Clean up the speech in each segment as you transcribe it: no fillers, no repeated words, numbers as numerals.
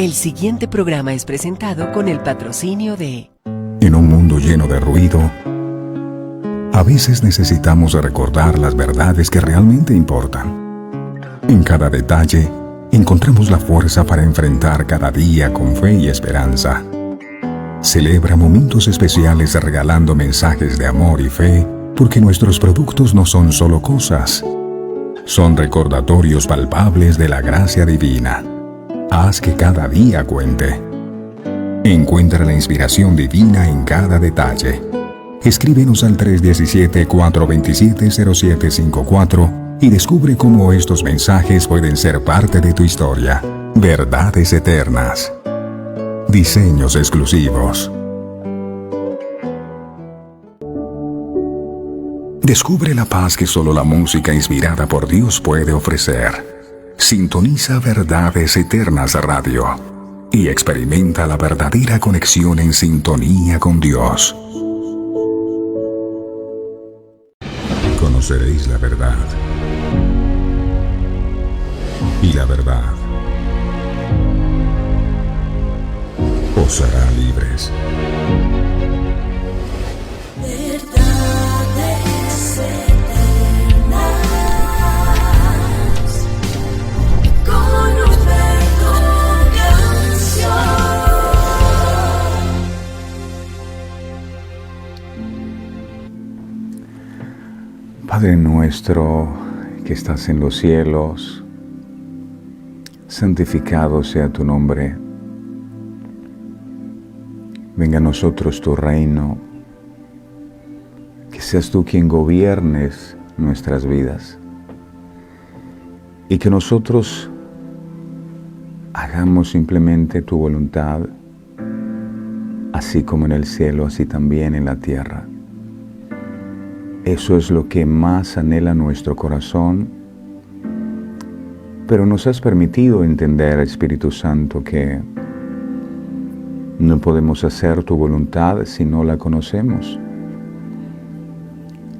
El siguiente programa es presentado con el patrocinio de... En un mundo lleno de ruido, a veces necesitamos recordar las verdades que realmente importan. En cada detalle, encontramos la fuerza para enfrentar cada día con fe y esperanza. Celebra momentos especiales regalando mensajes de amor y fe, porque nuestros productos no son solo cosas, son recordatorios palpables de la gracia divina. Haz que cada día cuente. Encuentra la inspiración divina en cada detalle. Escríbenos al 317-427-0754 y descubre cómo estos mensajes pueden ser parte de tu historia. Verdades eternas. Diseños exclusivos. Descubre la paz que solo la música inspirada por Dios puede ofrecer. Sintoniza Verdades Eternas Radio y experimenta la verdadera conexión en sintonía con Dios. Conoceréis la verdad, y la verdad os hará libres. Padre nuestro que estás en los cielos, santificado sea tu nombre. Venga a nosotros tu reino, que seas tú quien gobiernes nuestras vidas y que nosotros hagamos simplemente tu voluntad, así como en el cielo, así también en la tierra. Eso es lo que más anhela nuestro corazón, pero nos has permitido entender, Espíritu Santo, que no podemos hacer tu voluntad si no la conocemos.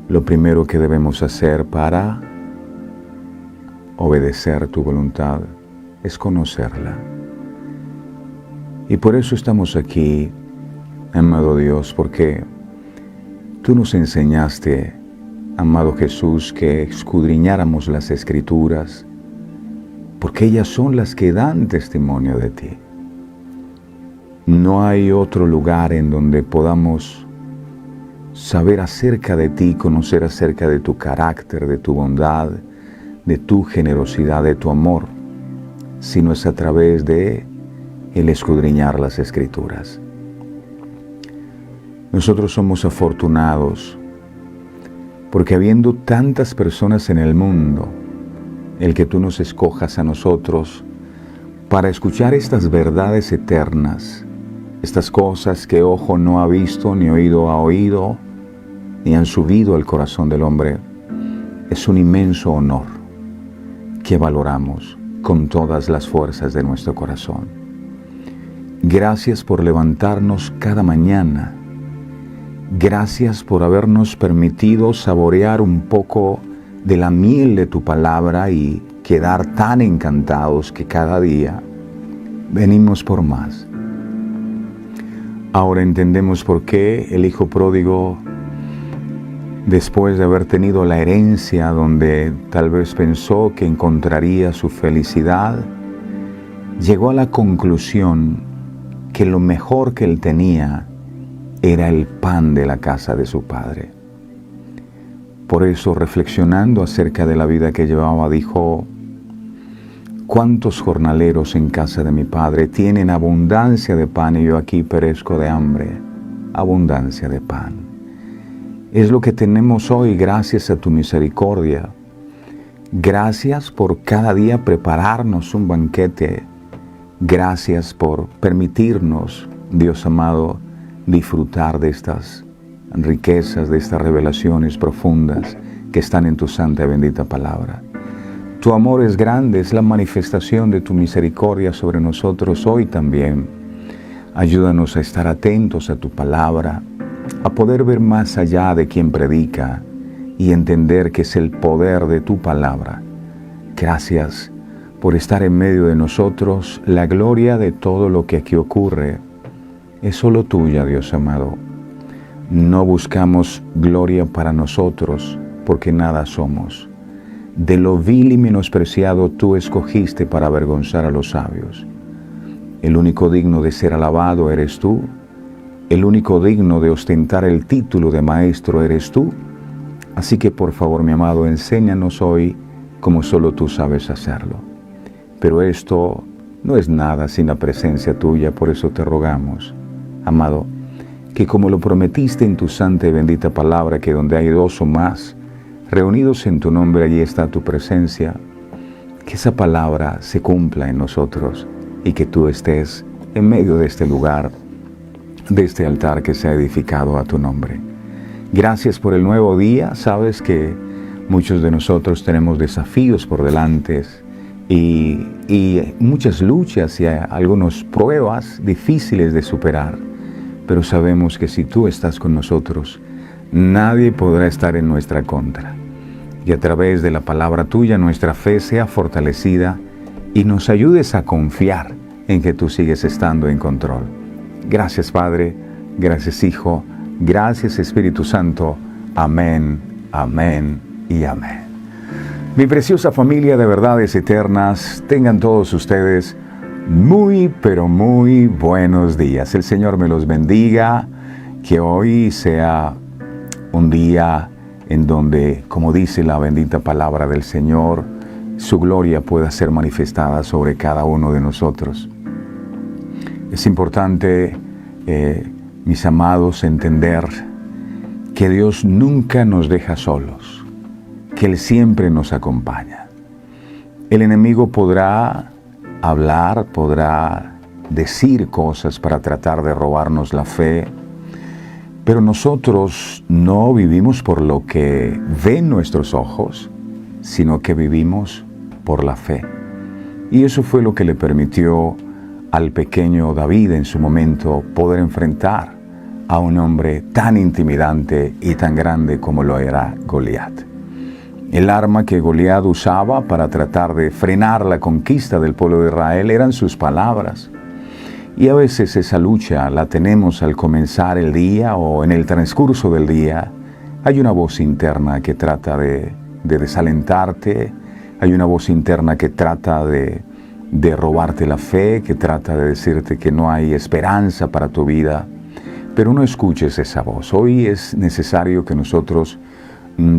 Lo primero que debemos hacer para obedecer tu voluntad es conocerla. Y por eso estamos aquí, amado Dios, porque tú nos enseñaste, amado Jesús, que escudriñáramos las Escrituras, porque ellas son las que dan testimonio de ti. No hay otro lugar en donde podamos saber acerca de ti, conocer acerca de tu carácter, de tu bondad, de tu generosidad, de tu amor, sino es a través de el escudriñar las Escrituras. Nosotros somos afortunados porque habiendo tantas personas en el mundo, el que tú nos escojas a nosotros para escuchar estas verdades eternas, estas cosas que ojo no ha visto, ni oído ha oído, ni han subido al corazón del hombre, es un inmenso honor que valoramos con todas las fuerzas de nuestro corazón. Gracias por levantarnos cada mañana. Gracias por habernos permitido saborear un poco de la miel de tu palabra y quedar tan encantados que cada día venimos por más. Ahora entendemos por qué el hijo pródigo, después de haber tenido la herencia donde tal vez pensó que encontraría su felicidad, llegó a la conclusión que lo mejor que él tenía era el pan de la casa de su padre. Por eso, reflexionando acerca de la vida que llevaba, dijo: ¿cuántos jornaleros en casa de mi padre tienen abundancia de pan y yo aquí perezco de hambre? Abundancia de pan. Es lo que tenemos hoy gracias a tu misericordia. Gracias por cada día prepararnos un banquete. Gracias por permitirnos, Dios amado, disfrutar de estas riquezas, de estas revelaciones profundas que están en tu santa y bendita palabra. Tu amor es grande, es la manifestación de tu misericordia sobre nosotros hoy también. Ayúdanos a estar atentos a tu palabra, a poder ver más allá de quien predica y entender que es el poder de tu palabra. Gracias por estar en medio de nosotros. La gloria de todo lo que aquí ocurre es solo tuya, Dios amado. No buscamos gloria para nosotros, porque nada somos. De lo vil y menospreciado tú escogiste para avergonzar a los sabios. El único digno de ser alabado eres tú. El único digno de ostentar el título de maestro eres tú. Así que por favor, mi amado, enséñanos hoy como solo tú sabes hacerlo. Pero esto no es nada sin la presencia tuya, por eso te rogamos, amado, que como lo prometiste en tu santa y bendita palabra, que donde hay dos o más reunidos en tu nombre, allí está tu presencia, que esa palabra se cumpla en nosotros y que tú estés en medio de este lugar, de este altar que se ha edificado a tu nombre. Gracias por el nuevo día. Sabes que muchos de nosotros tenemos desafíos por delante y muchas luchas y algunas pruebas difíciles de superar, pero sabemos que si tú estás con nosotros, nadie podrá estar en nuestra contra. Y a través de la palabra tuya, nuestra fe sea fortalecida y nos ayudes a confiar en que tú sigues estando en control. Gracias, Padre. Gracias, Hijo. Gracias, Espíritu Santo. Amén, amén y amén. Mi preciosa familia de verdades eternas, tengan todos ustedes muy, pero muy buenos días. El Señor me los bendiga. Que hoy sea un día en donde, como dice la bendita palabra del Señor, su gloria pueda ser manifestada sobre cada uno de nosotros. Es importante, mis amados, entender que Dios nunca nos deja solos, que Él siempre nos acompaña. El enemigo podrá hablar, podrá decir cosas para tratar de robarnos la fe, pero nosotros no vivimos por lo que ven nuestros ojos, sino que vivimos por la fe. Y eso fue lo que le permitió al pequeño David en su momento poder enfrentar a un hombre tan intimidante y tan grande como lo era Goliat. El arma que Goliat usaba para tratar de frenar la conquista del pueblo de Israel eran sus palabras. Y a veces esa lucha la tenemos al comenzar el día o en el transcurso del día. Hay una voz interna que trata de desalentarte, hay una voz interna que trata de robarte la fe, que trata de decirte que no hay esperanza para tu vida, pero no escuches esa voz. Hoy es necesario que nosotros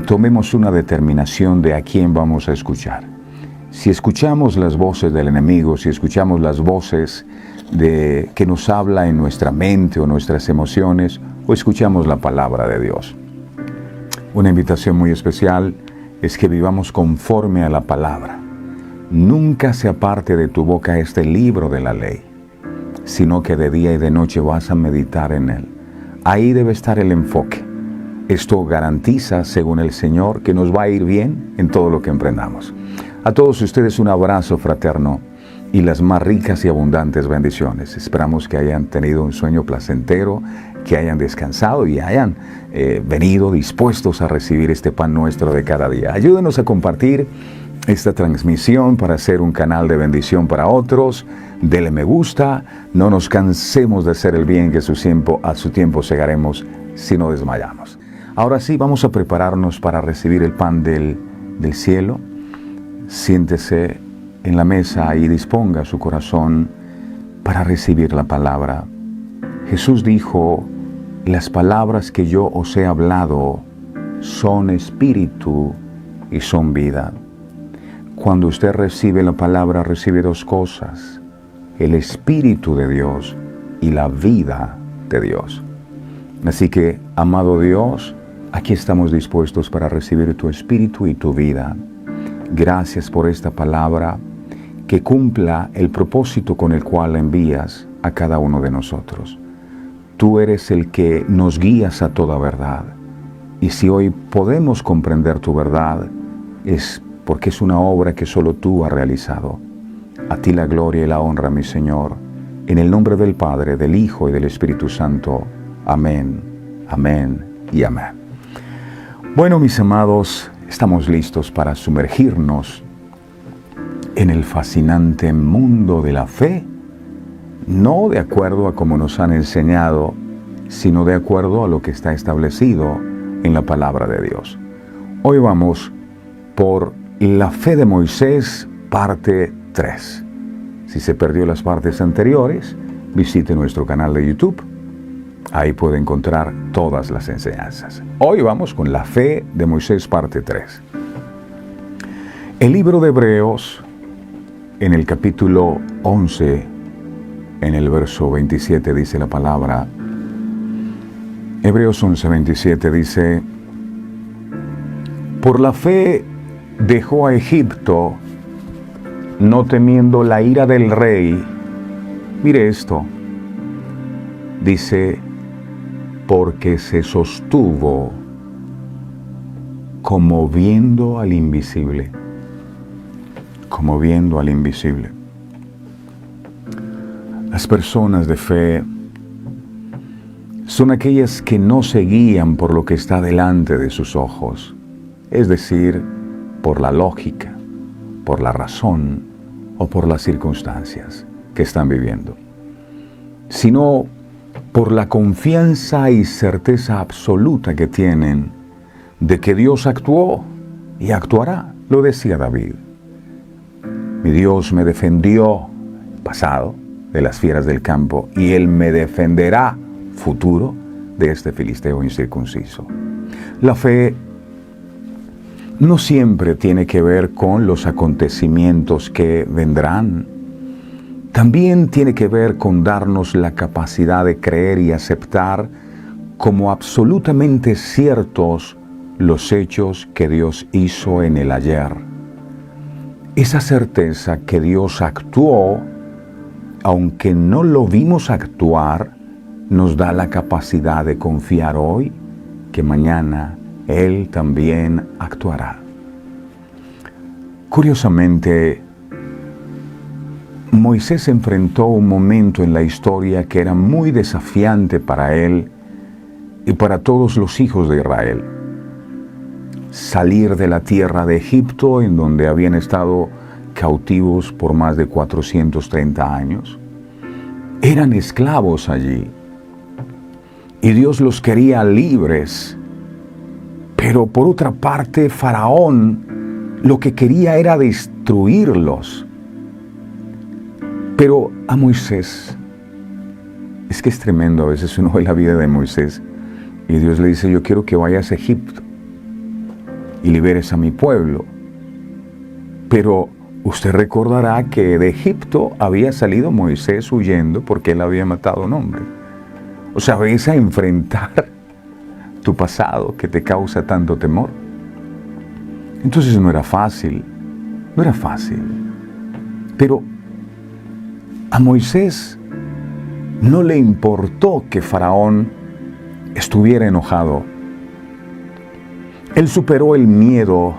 tomemos una determinación de a quién vamos a escuchar. Si escuchamos las voces del enemigo, si escuchamos las voces que nos habla en nuestra mente o nuestras emociones, o escuchamos la palabra de Dios. Una invitación muy especial es que vivamos conforme a la palabra. Nunca se aparte de tu boca este libro de la ley, sino que de día y de noche vas a meditar en él. Ahí debe estar el enfoque. Esto garantiza, según el Señor, que nos va a ir bien en todo lo que emprendamos. A todos ustedes un abrazo fraterno y las más ricas y abundantes bendiciones. Esperamos que hayan tenido un sueño placentero, que hayan descansado y hayan venido dispuestos a recibir este pan nuestro de cada día. Ayúdenos a compartir esta transmisión para hacer un canal de bendición para otros. Dele me gusta. No nos cansemos de hacer el bien, que a su tiempo segaremos si no desmayamos. Ahora sí, vamos a prepararnos para recibir el pan del cielo. Siéntese en la mesa y disponga su corazón para recibir la palabra. Jesús dijo: las palabras que yo os he hablado son espíritu y son vida. Cuando usted recibe la palabra, recibe dos cosas: el espíritu de Dios y la vida de Dios. Así que, amado Dios, aquí estamos dispuestos para recibir tu espíritu y tu vida. Gracias por esta palabra, que cumpla el propósito con el cual la envías a cada uno de nosotros. Tú eres el que nos guías a toda verdad. Y si hoy podemos comprender tu verdad, es porque es una obra que solo tú has realizado. A ti la gloria y la honra, mi Señor, en el nombre del Padre, del Hijo y del Espíritu Santo. Amén, amén y amén. Bueno, mis amados, estamos listos para sumergirnos en el fascinante mundo de la fe, no de acuerdo a como nos han enseñado, sino de acuerdo a lo que está establecido en la palabra de Dios. Hoy vamos por la fe de Moisés, parte 3. Si se perdió las partes anteriores, visite nuestro canal de YouTube. Ahí puede encontrar todas las enseñanzas. Hoy vamos con la fe de Moisés, parte 3. El libro de Hebreos, en el capítulo 11, en el verso 27, dice la palabra. Hebreos 11, 27 dice: por la fe dejó a Egipto, no temiendo la ira del rey. Mire esto, dice, porque se sostuvo como viendo al invisible. Como viendo al invisible. Las personas de fe son aquellas que no se guían por lo que está delante de sus ojos, es decir, por la lógica, por la razón o por las circunstancias que están viviendo, sino por la confianza y certeza absoluta que tienen de que Dios actuó y actuará. Lo decía David: mi Dios me defendió, pasado, de las fieras del campo, y Él me defenderá, futuro, de este filisteo incircunciso. La fe no siempre tiene que ver con los acontecimientos que vendrán. También tiene que ver con darnos la capacidad de creer y aceptar como absolutamente ciertos los hechos que Dios hizo en el ayer. Esa certeza que Dios actuó, aunque no lo vimos actuar, nos da la capacidad de confiar hoy que mañana Él también actuará. Curiosamente, Moisés enfrentó un momento en la historia que era muy desafiante para él y para todos los hijos de Israel. Salir de la tierra de Egipto, en donde habían estado cautivos por más de 430 años. Eran esclavos allí. Y Dios los quería libres. Pero por otra parte, Faraón lo que quería era destruirlos. Pero a Moisés, es que es tremendo, a veces uno ve la vida de Moisés y Dios le dice: yo quiero que vayas a Egipto y liberes a mi pueblo. Pero usted recordará que de Egipto había salido Moisés huyendo porque él había matado a un hombre. O sea, ves a enfrentar tu pasado que te causa tanto temor. Entonces no era fácil, Pero a Moisés no le importó que Faraón estuviera enojado. Él superó el miedo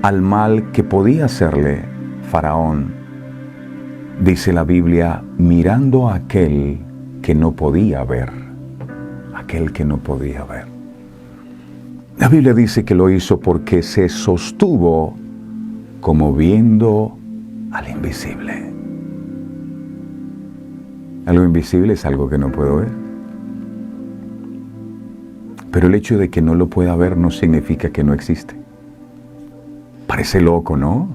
al mal que podía hacerle Faraón. Dice la Biblia, mirando a aquel que no podía ver. Aquel que no podía ver. La Biblia dice que lo hizo porque se sostuvo como viendo al invisible. Algo invisible es algo que no puedo ver. Pero el hecho de que no lo pueda ver no significa que no existe. Parece loco, ¿no?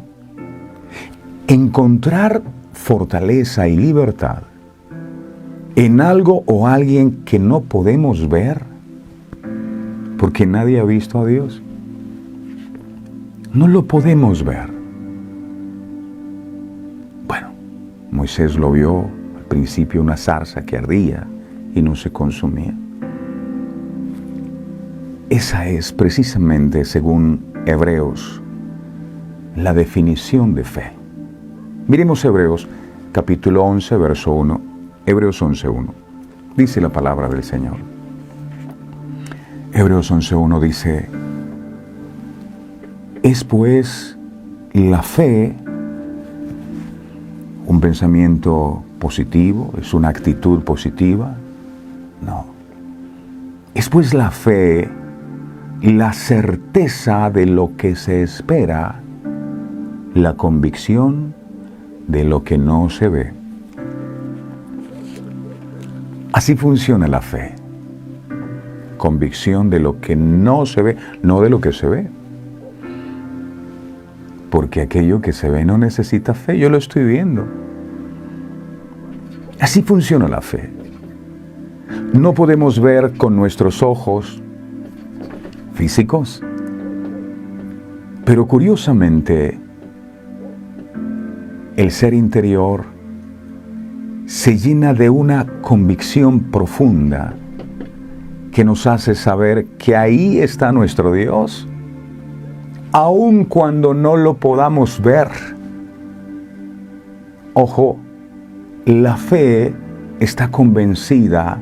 Encontrar fortaleza y libertad en algo o alguien que no podemos ver, porque nadie ha visto a Dios. No lo podemos ver. Bueno, Moisés lo vio al principio, una zarza que ardía y no se consumía. Esa es precisamente, según Hebreos, la definición de fe. Miremos Hebreos capítulo 11, verso 1. Hebreos 11, 1. Dice la palabra del Señor. Hebreos 11, 1 dice: ¿es pues la fe un pensamiento positivo? ¿Es una actitud positiva? No. Es pues la fe la certeza de lo que se espera, la convicción de lo que no se ve. Así funciona la fe. Convicción de lo que no se ve, no de lo que se ve. Porque aquello que se ve no necesita fe, yo lo estoy viendo. Así funciona la fe. No podemos ver con nuestros ojos físicos, pero curiosamente, el ser interior se llena de una convicción profunda que nos hace saber que ahí está nuestro Dios, aun cuando no lo podamos ver. Ojo, la fe está convencida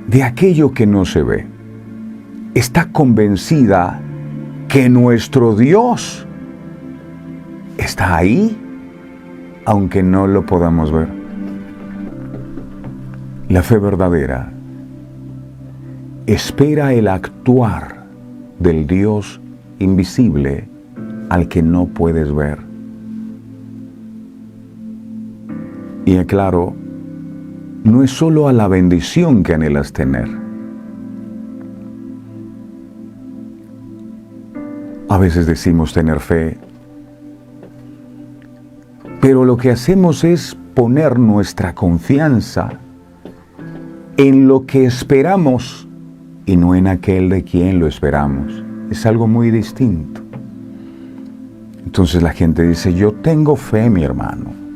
de aquello que no se ve. Está convencida que nuestro Dios está ahí, aunque no lo podamos ver. La fe verdadera espera el actuar del Dios invisible al que no puedes ver. Y aclaro, no es solo a la bendición que anhelas tener. A veces decimos tener fe, pero lo que hacemos es poner nuestra confianza en lo que esperamos y no en aquel de quien lo esperamos. Es algo muy distinto. Entonces la gente dice, yo tengo fe, mi hermano,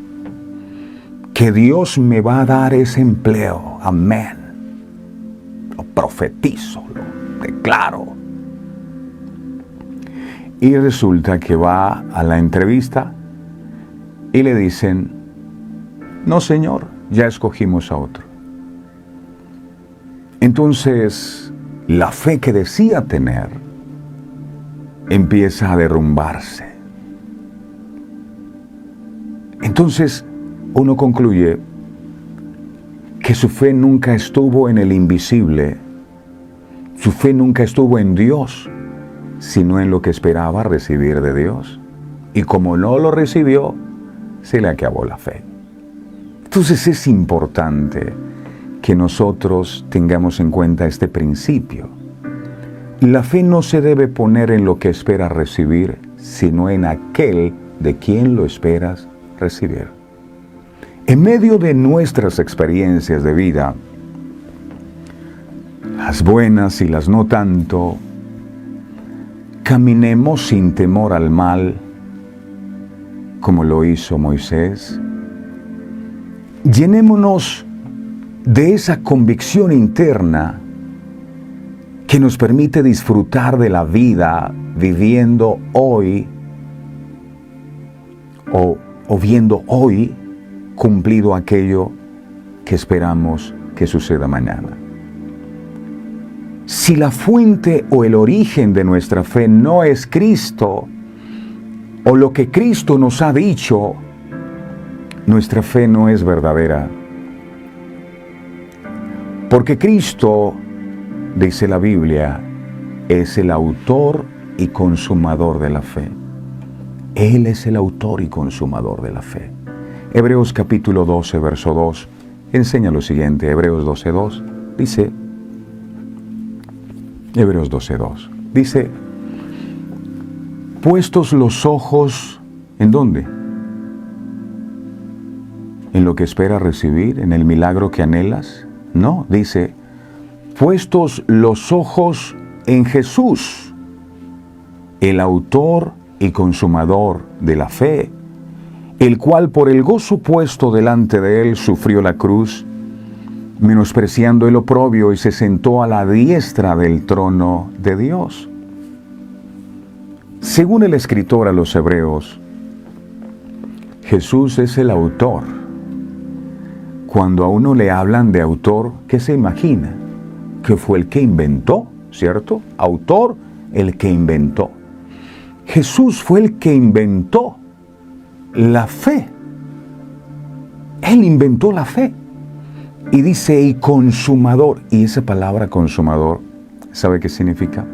que Dios me va a dar ese empleo. Amén. Lo profetizo, lo declaro. Y resulta que va a la entrevista y le dicen, no señor, ya escogimos a otro. Entonces, la fe que decía tener empieza a derrumbarse. Entonces, uno concluye que su fe nunca estuvo en el invisible, su fe nunca estuvo en Dios, sino en lo que esperaba recibir de Dios. Y como no lo recibió, se le acabó la fe. Entonces es importante que nosotros tengamos en cuenta este principio. La fe no se debe poner en lo que esperas recibir, sino en aquel de quien lo esperas recibir. En medio de nuestras experiencias de vida, las buenas y las no tanto, caminemos sin temor al mal, como lo hizo Moisés. Llenémonos de esa convicción interna que nos permite disfrutar de la vida viviendo hoy o viendo hoy cumplido aquello que esperamos que suceda mañana. Si la fuente o el origen de nuestra fe no es Cristo o lo que Cristo nos ha dicho, nuestra fe no es verdadera. Porque Cristo, dice la Biblia, es el autor y consumador de la fe. Él es el autor y consumador de la fe. Hebreos capítulo 12, verso 2, enseña lo siguiente. Hebreos 12, 2, dice, Hebreos 12, 2, dice, puestos los ojos, ¿en dónde? ¿En lo que esperas recibir? ¿En el milagro que anhelas? No, dice, puestos los ojos en Jesús, el autor y consumador de la fe, el cual por el gozo puesto delante de él sufrió la cruz, menospreciando el oprobio, y se sentó a la diestra del trono de Dios. Según el escritor a los Hebreos, Jesús es el autor. Cuando a uno le hablan de autor, ¿qué se imagina? Que fue el que inventó, ¿cierto? Autor, el que inventó. Jesús fue el que inventó la fe. Él inventó la fe. Y dice, y consumador. Y esa palabra consumador, ¿sabe qué significa?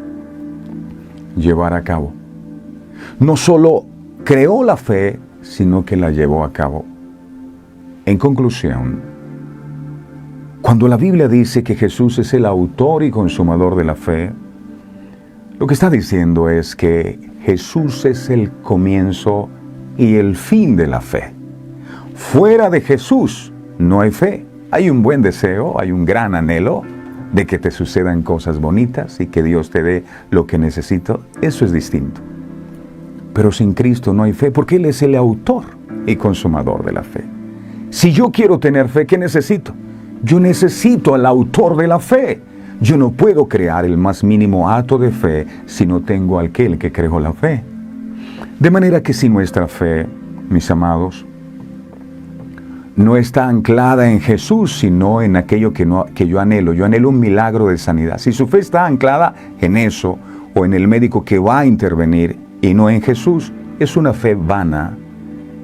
Llevar a cabo. No solo creó la fe, sino que la llevó a cabo. En conclusión, cuando la Biblia dice que Jesús es el autor y consumador de la fe, lo que está diciendo es que Jesús es el comienzo y el fin de la fe. Fuera de Jesús no hay fe. Hay un buen deseo, hay un gran anhelo de que te sucedan cosas bonitas y que Dios te dé lo que necesito. Eso es distinto. Pero sin Cristo no hay fe, porque Él es el autor y consumador de la fe. Si yo quiero tener fe, ¿qué necesito? Yo necesito al autor de la fe. Yo no puedo crear el más mínimo acto de fe si no tengo a aquel que creó la fe. De manera que si nuestra fe, mis amados, no está anclada en Jesús, sino en aquello que yo anhelo. Yo anhelo un milagro de sanidad. Si su fe está anclada en eso, o en el médico que va a intervenir, y no en Jesús, es una fe vana.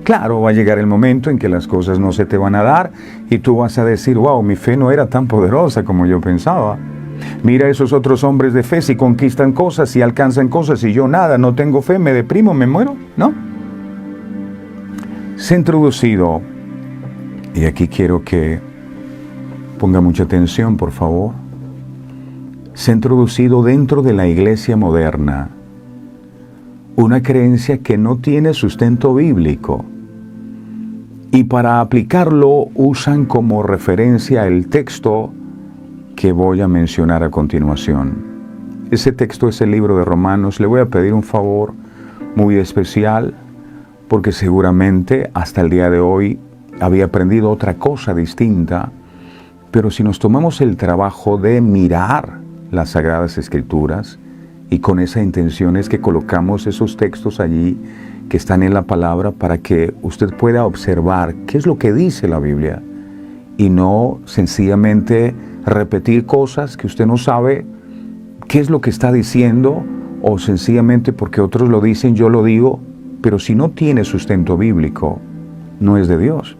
Claro, va a llegar el momento en que las cosas no se te van a dar, y tú vas a decir, wow, mi fe no era tan poderosa como yo pensaba. Mira esos otros hombres de fe, si conquistan cosas, si alcanzan cosas, y yo nada, no tengo fe, me deprimo, me muero, ¿no? Se ha introducido, y aquí quiero que ponga mucha atención, por favor, se ha introducido dentro de la iglesia moderna una creencia que no tiene sustento bíblico, y para aplicarlo usan como referencia el texto que voy a mencionar a continuación. Ese texto es el libro de Romanos. Le voy a pedir un favor muy especial, porque seguramente hasta el día de hoy había aprendido otra cosa distinta, pero si nos tomamos el trabajo de mirar las Sagradas Escrituras, y con esa intención es que colocamos esos textos allí que están en la palabra para que usted pueda observar qué es lo que dice la Biblia y no sencillamente repetir cosas que usted no sabe qué es lo que está diciendo, o sencillamente porque otros lo dicen, yo lo digo, pero si no tiene sustento bíblico, no es de Dios.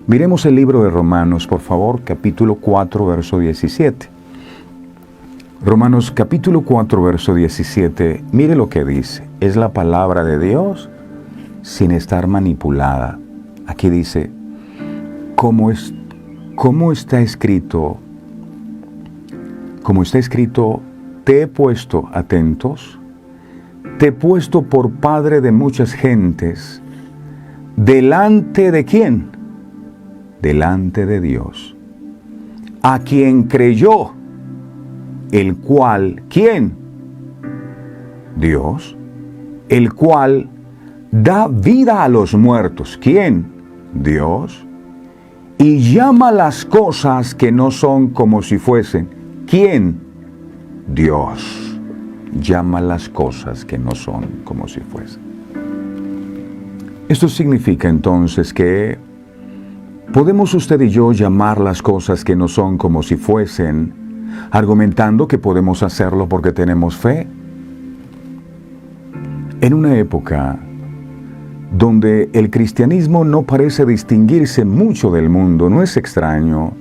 Miremos el libro de Romanos, por favor, capítulo 4, verso 17. Romanos capítulo 4, verso 17, mire lo que dice. Es la palabra de Dios sin estar manipulada. Aquí dice, como está escrito, te he puesto, atentos, te he puesto por padre de muchas gentes, ¿delante de quién? Delante de Dios, a quien creyó, el cual, ¿quién? Dios, el cual da vida a los muertos. ¿Quién? Dios. Y llama las cosas que no son como si fuesen. ¿Quién? Dios. Llama las cosas que no son como si fuesen. Esto significa entonces que podemos usted y yo llamar las cosas que no son como si fuesen, argumentando que podemos hacerlo porque tenemos fe. En una época donde el cristianismo no parece distinguirse mucho del mundo, no es extraño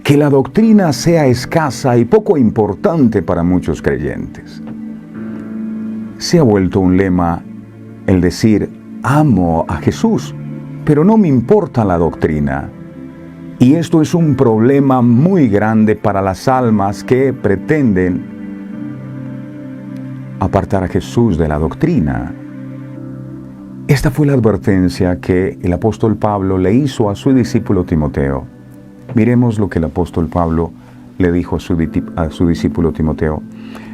que la doctrina sea escasa y poco importante para muchos creyentes. Se ha vuelto un lema el decir, amo a Jesús, pero no me importa la doctrina. Y esto es un problema muy grande para las almas que pretenden apartar a Jesús de la doctrina. Esta fue la advertencia que el apóstol Pablo le hizo a su discípulo Timoteo. Miremos lo que el apóstol Pablo le dijo a su discípulo Timoteo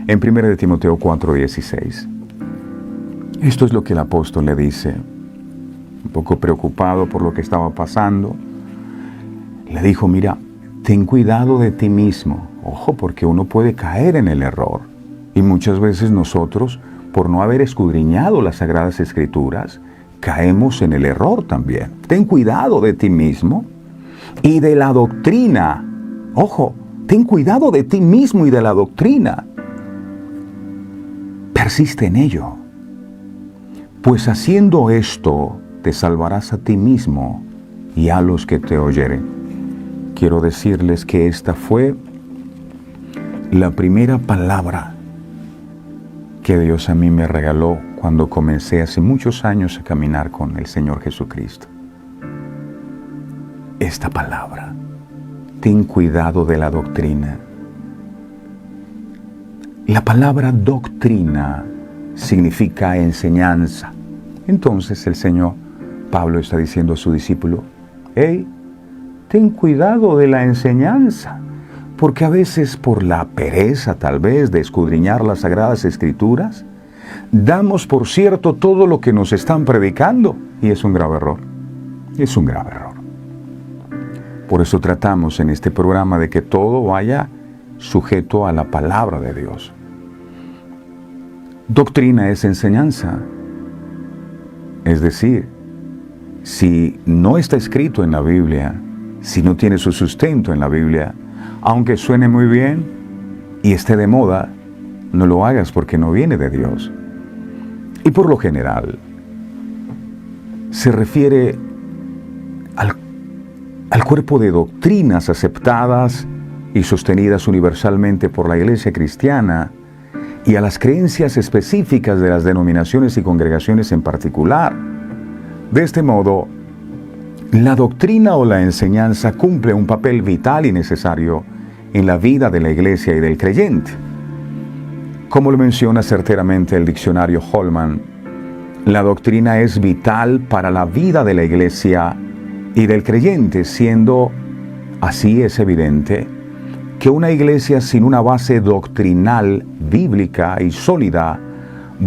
en 1 de Timoteo 4:16. Esto es lo que el apóstol le dice, un poco preocupado por lo que estaba pasando. Le dijo, mira, ten cuidado de ti mismo. Ojo, porque uno puede caer en el error. Y muchas veces nosotros, por no haber escudriñado las Sagradas Escrituras, caemos en el error también. Ten cuidado de ti mismo y de la doctrina. Ojo, ten cuidado de ti mismo y de la doctrina. Persiste en ello. Pues haciendo esto, te salvarás a ti mismo y a los que te oyeren. Quiero decirles que esta fue la primera palabra que Dios a mí me regaló cuando comencé hace muchos años a caminar con el Señor Jesucristo. Esta palabra: ten cuidado de la doctrina. La palabra doctrina significa enseñanza. Entonces el Señor Pablo está diciendo a su discípulo: hey, ten cuidado de la enseñanza, porque a veces por la pereza tal vez de escudriñar las Sagradas Escrituras, damos por cierto todo lo que nos están predicando, y es un grave error. Es un grave error. Por eso tratamos en este programa de que todo vaya sujeto a la palabra de Dios. Doctrina es enseñanza. Es decir, si no está escrito en la Biblia, si no tiene su sustento en la Biblia, aunque suene muy bien y esté de moda, no lo hagas porque no viene de Dios. Y por lo general, se refiere al cuerpo de doctrinas aceptadas y sostenidas universalmente por la Iglesia cristiana y a las creencias específicas de las denominaciones y congregaciones en particular. De este modo, la doctrina o la enseñanza cumple un papel vital y necesario en la vida de la Iglesia y del creyente. Como lo menciona certeramente el diccionario Holman, la doctrina es vital para la vida de la Iglesia y del creyente, siendo así es evidente que una iglesia sin una base doctrinal, bíblica y sólida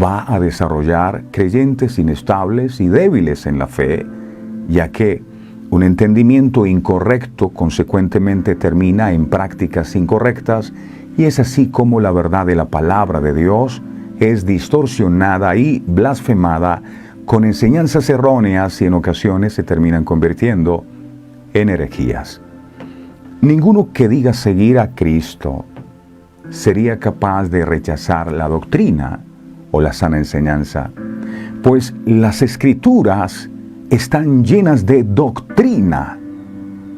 va a desarrollar creyentes inestables y débiles en la fe, ya que un entendimiento incorrecto consecuentemente termina en prácticas incorrectas, y es así como la verdad de la palabra de Dios es distorsionada y blasfemada con enseñanzas erróneas y en ocasiones se terminan convirtiendo en herejías. Ninguno que diga seguir a Cristo sería capaz de rechazar la doctrina o la sana enseñanza, pues las Escrituras están llenas de doctrina.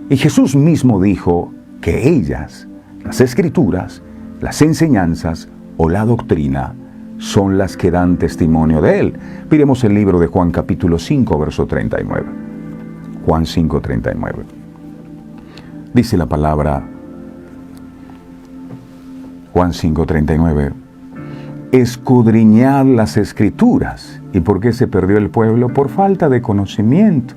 Y Jesús mismo dijo que ellas, las Escrituras, las enseñanzas o la doctrina, son las que dan testimonio de Él. Miremos el libro de Juan capítulo 5, verso 39. Juan 5, 39. Dice la palabra, Juan 5, 39, escudriñad las Escrituras. ¿Y por qué se perdió el pueblo? Por falta de conocimiento.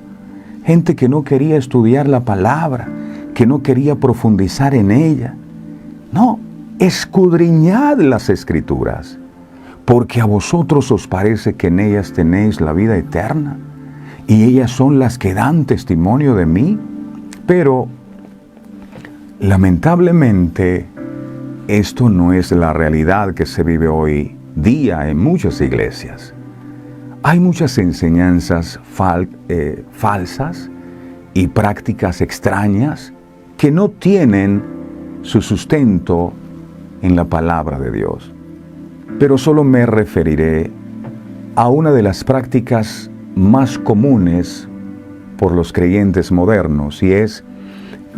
Gente que no quería estudiar la palabra, que no quería profundizar en ella. No, escudriñad las Escrituras, porque a vosotros os parece que en ellas tenéis la vida eterna, y ellas son las que dan testimonio de mí. Pero, lamentablemente, esto no es la realidad que se vive hoy día en muchas iglesias. Hay muchas enseñanzas falsas y prácticas extrañas que no tienen su sustento en la palabra de Dios. Pero solo me referiré a una de las prácticas más comunes por los creyentes modernos, y es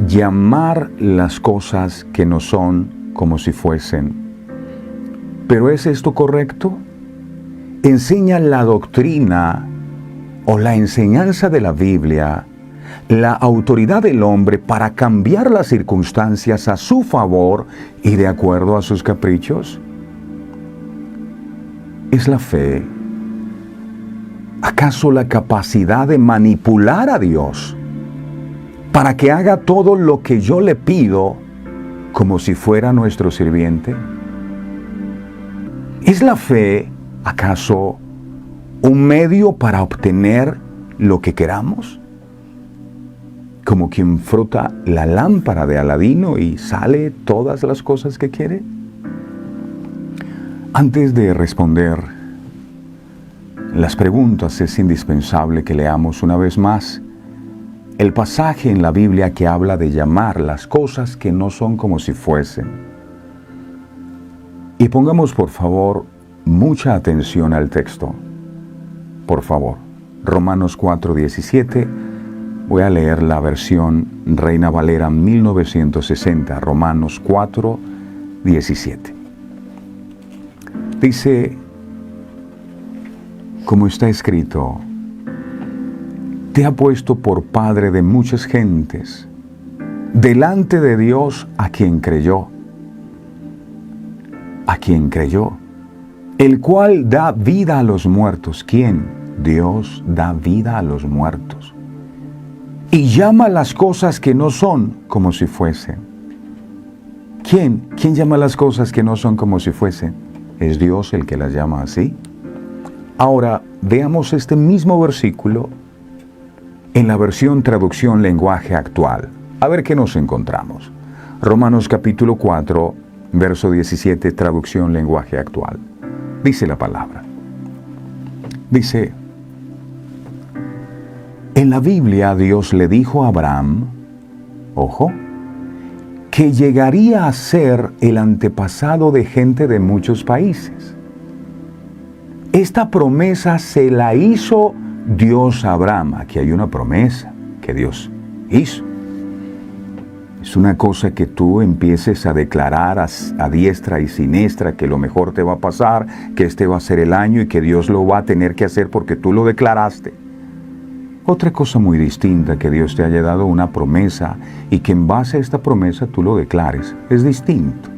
llamar las cosas que no son como si fuesen. ¿Pero es esto correcto? ¿Enseña la doctrina o la enseñanza de la Biblia la autoridad del hombre para cambiar las circunstancias a su favor y de acuerdo a sus caprichos? ¿Es la fe, acaso la capacidad de manipular a Dios para que haga todo lo que yo le pido como si fuera nuestro sirviente? ¿Es la fe, acaso, un medio para obtener lo que queramos? Como quien frota la lámpara de Aladino y sale todas las cosas que quiere. Antes de responder las preguntas, es indispensable que leamos una vez más el pasaje en la Biblia que habla de llamar las cosas que no son como si fuesen. Y pongamos, por favor, mucha atención al texto. Por favor, Romanos 4:17. Voy a leer la versión Reina Valera 1960, Romanos 4:17. Dice, como está escrito, te ha puesto por padre de muchas gentes, delante de Dios a quien creyó, el cual da vida a los muertos. ¿Quién? Dios da vida a los muertos. Y llama las cosas que no son como si fuesen. ¿Quién? ¿Quién llama las cosas que no son como si fuesen? ¿Es Dios el que las llama así? Ahora, veamos este mismo versículo en la versión traducción lenguaje actual. A ver qué nos encontramos. Romanos capítulo 4, verso 17, traducción lenguaje actual. Dice la palabra. Dice, en la Biblia Dios le dijo a Abraham, ojo, que llegaría a ser el antepasado de gente de muchos países. Esta promesa se la hizo Dios a Abraham. Aquí hay una promesa que Dios hizo. Es una cosa que tú empieces a declarar a diestra y siniestra que lo mejor te va a pasar, que este va a ser el año y que Dios lo va a tener que hacer porque tú lo declaraste. Otra cosa muy distinta, que Dios te haya dado una promesa y que en base a esta promesa tú lo declares. Es distinto.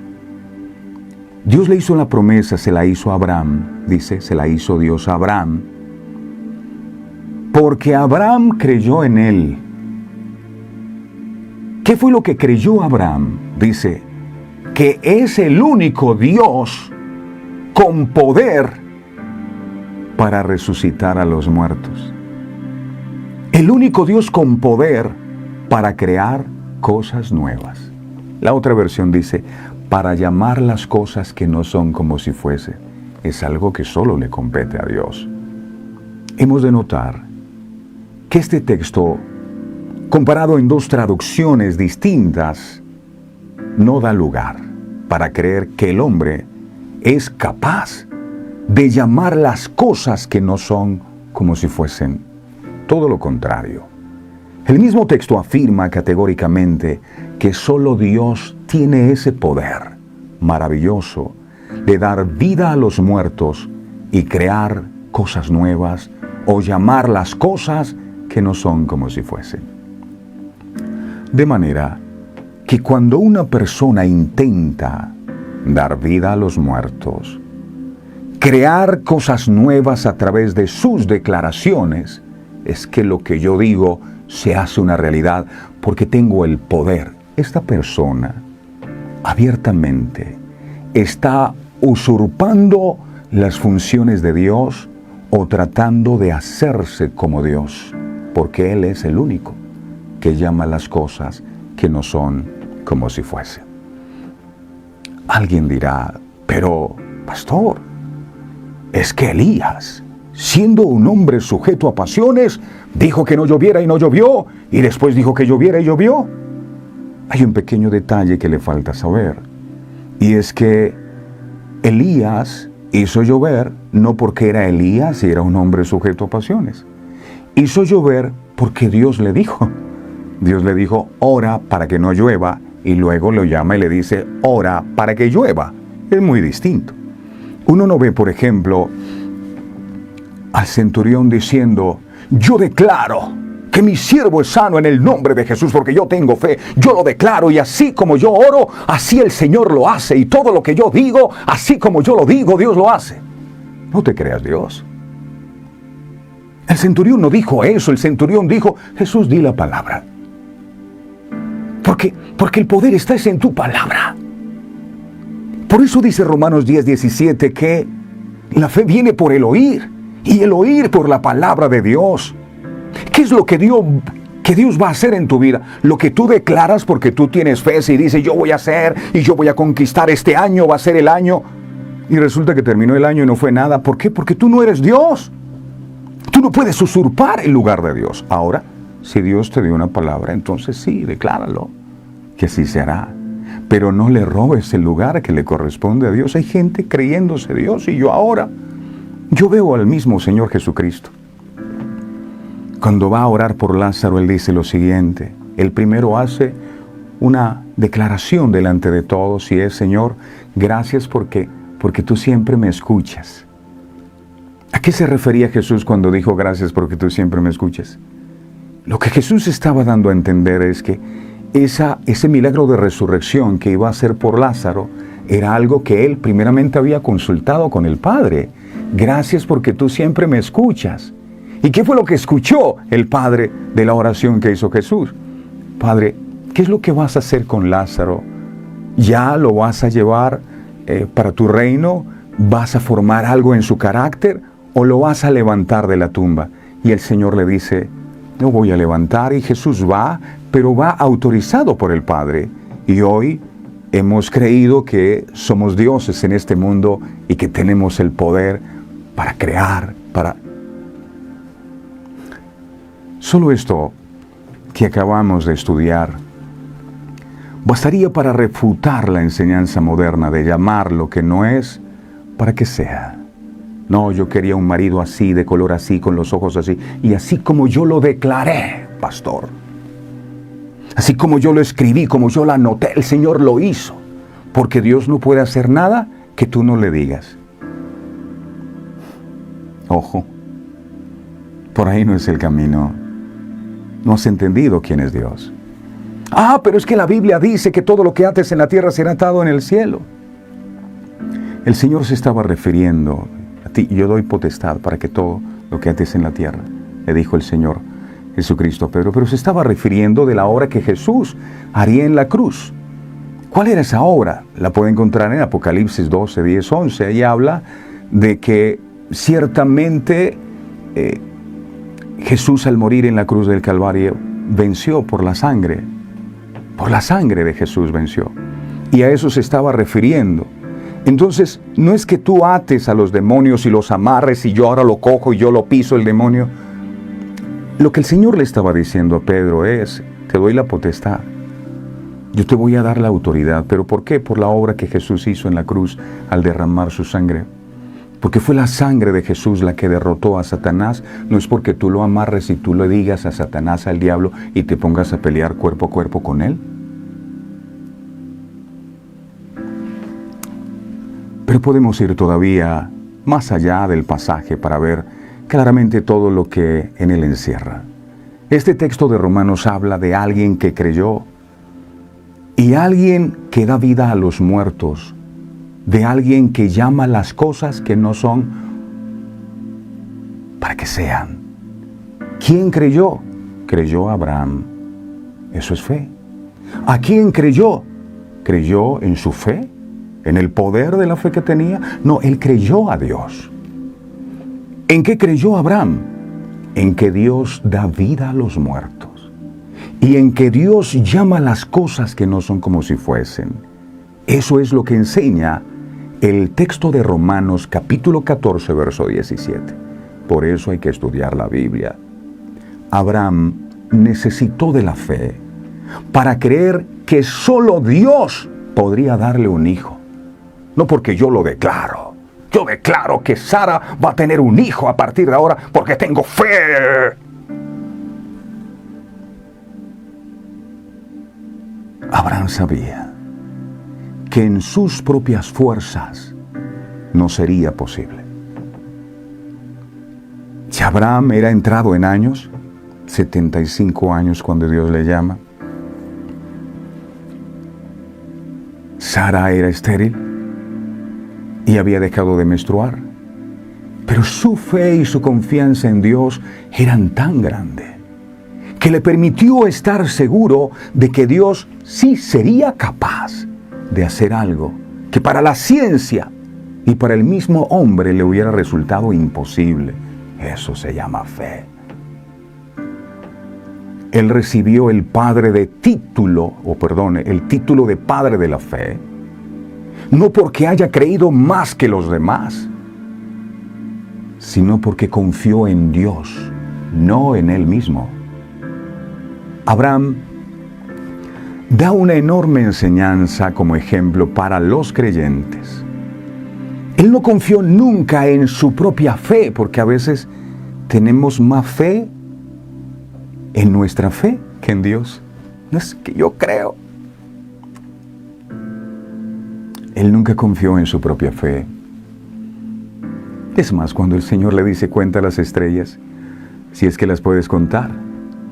Dios le hizo la promesa, se la hizo a Abraham, dice, se la hizo Dios a Abraham, porque Abraham creyó en él. ¿Qué fue lo que creyó Abraham? Dice, que es el único Dios con poder para resucitar a los muertos. El único Dios con poder para crear cosas nuevas. La otra versión dice, para llamar las cosas que no son como si fuese. Es algo que solo le compete a Dios. Hemos de notar que este texto, comparado en dos traducciones distintas, no da lugar para creer que el hombre es capaz de llamar las cosas que no son como si fuesen. Todo lo contrario. El mismo texto afirma categóricamente que solo Dios tiene ese poder maravilloso de dar vida a los muertos y crear cosas nuevas o llamar las cosas que no son como si fuesen. De manera que cuando una persona intenta dar vida a los muertos, crear cosas nuevas a través de sus declaraciones, es que lo que yo digo se hace una realidad porque tengo el poder. Esta persona abiertamente está usurpando las funciones de Dios o tratando de hacerse como Dios, porque Él es el único que llama las cosas que no son como si fuesen. Alguien dirá, pero pastor, es que Elías, siendo un hombre sujeto a pasiones, dijo que no lloviera y no llovió, y después dijo que lloviera y llovió. Hay un pequeño detalle que le falta saber, y es que Elías hizo llover no porque era Elías y era un hombre sujeto a pasiones. Hizo llover porque Dios le dijo. Dios le dijo, ora para que no llueva, y luego lo llama y le dice, ora para que llueva. Es muy distinto. Uno no ve, por ejemplo, al centurión diciendo, yo declaro que mi siervo es sano en el nombre de Jesús porque yo tengo fe, yo lo declaro y así como yo oro, así el Señor lo hace y todo lo que yo digo, así como yo lo digo, Dios lo hace. No te creas Dios. El centurión no dijo eso, el centurión dijo, Jesús, di la palabra. Porque el poder está en tu palabra. Por eso dice Romanos 10:17 que la fe viene por el oír y el oír por la palabra de Dios. ¿Qué es lo que Dios va a hacer en tu vida? Lo que tú declaras porque tú tienes fe y dices, yo voy a hacer y yo voy a conquistar este año, va a ser el año. Y resulta que terminó el año y no fue nada. ¿Por qué? Porque tú no eres Dios. Tú no puedes usurpar el lugar de Dios. Ahora, si Dios te dio una palabra, entonces sí, decláralo, que así se hará. Pero no le robes el lugar que le corresponde a Dios. Hay gente creyéndose Dios y yo veo al mismo Señor Jesucristo. Cuando va a orar por Lázaro, Él dice lo siguiente. Él primero hace una declaración delante de todos y es, Señor, gracias porque tú siempre me escuchas. ¿A qué se refería Jesús cuando dijo gracias porque tú siempre me escuchas? Lo que Jesús estaba dando a entender es que ese milagro de resurrección que iba a hacer por Lázaro era algo que él primeramente había consultado con el Padre. Gracias porque tú siempre me escuchas. ¿Y qué fue lo que escuchó el Padre de la oración que hizo Jesús? Padre, ¿qué es lo que vas a hacer con Lázaro? ¿Ya lo vas a llevar para tu reino? ¿Vas a formar algo en su carácter? ¿O lo vas a levantar de la tumba? Y el Señor le dice, no voy a levantar. Y Jesús va, pero va autorizado por el Padre. Y hoy hemos creído que somos dioses en este mundo y que tenemos el poder para crear, Solo esto que acabamos de estudiar bastaría para refutar la enseñanza moderna de llamar lo que no es para que sea. No, yo quería un marido así, de color así, con los ojos así, y así como yo lo declaré, pastor. Así como yo lo escribí, como yo lo anoté, el Señor lo hizo. Porque Dios no puede hacer nada que tú no le digas. Ojo, por ahí no es el camino. No has entendido quién es Dios. Ah, pero es que la Biblia dice que todo lo que ates en la tierra será atado en el cielo. El Señor se estaba refiriendo a ti. Yo doy potestad para que todo lo que ates en la tierra, le dijo el Señor Jesucristo a Pedro. Pero se estaba refiriendo de la obra que Jesús haría en la cruz. ¿Cuál era esa obra? La puede encontrar en Apocalipsis 12, 10, 11. Ahí habla de que ciertamente Jesús al morir en la cruz del Calvario venció por la sangre. Por la sangre de Jesús venció. Y a eso se estaba refiriendo. Entonces, no es que tú ates a los demonios y los amarres y yo ahora lo cojo y yo lo piso el demonio. Lo que el Señor le estaba diciendo a Pedro es, te doy la potestad. Yo te voy a dar la autoridad. ¿Pero por qué? Por la obra que Jesús hizo en la cruz al derramar su sangre. Porque fue la sangre de Jesús la que derrotó a Satanás. No es porque tú lo amarres y tú le digas a Satanás, al diablo, y te pongas a pelear cuerpo a cuerpo con él. Pero podemos ir todavía más allá del pasaje para ver claramente todo lo que en él encierra. Este texto de Romanos habla de alguien que creyó y alguien que da vida a los muertos, de alguien que llama las cosas que no son para que sean. ¿Quién creyó? Creyó Abraham. Eso es fe. ¿A quién creyó? ¿Creyó en su fe? ¿En el poder de la fe que tenía? No, él creyó a Dios. ¿En qué creyó Abraham? En que Dios da vida a los muertos. Y en que Dios llama las cosas que no son como si fuesen. Eso es lo que enseña el texto de Romanos capítulo 14, verso 17. Por eso hay que estudiar la Biblia. Abraham necesitó de la fe para creer que solo Dios podría darle un hijo. No porque yo lo declaro. Yo declaro que Sara va a tener un hijo a partir de ahora porque tengo fe. Abraham sabía que en sus propias fuerzas no sería posible. Si Abraham era entrado en años, 75 años cuando Dios le llama, Sara era estéril y había dejado de menstruar, pero su fe y su confianza en Dios eran tan grandes que le permitió estar seguro de que Dios sí sería capaz de hacer algo que para la ciencia y para el mismo hombre le hubiera resultado imposible. Eso se llama fe. Él recibió el título de padre de la fe, no porque haya creído más que los demás, sino porque confió en Dios, no en él mismo. Abraham da una enorme enseñanza como ejemplo para los creyentes. Él no confió nunca en su propia fe, porque a veces tenemos más fe en nuestra fe que en Dios. No es que yo creo. Él nunca confió en su propia fe. Es más, cuando el Señor le dice cuenta las estrellas, si es que las puedes contar,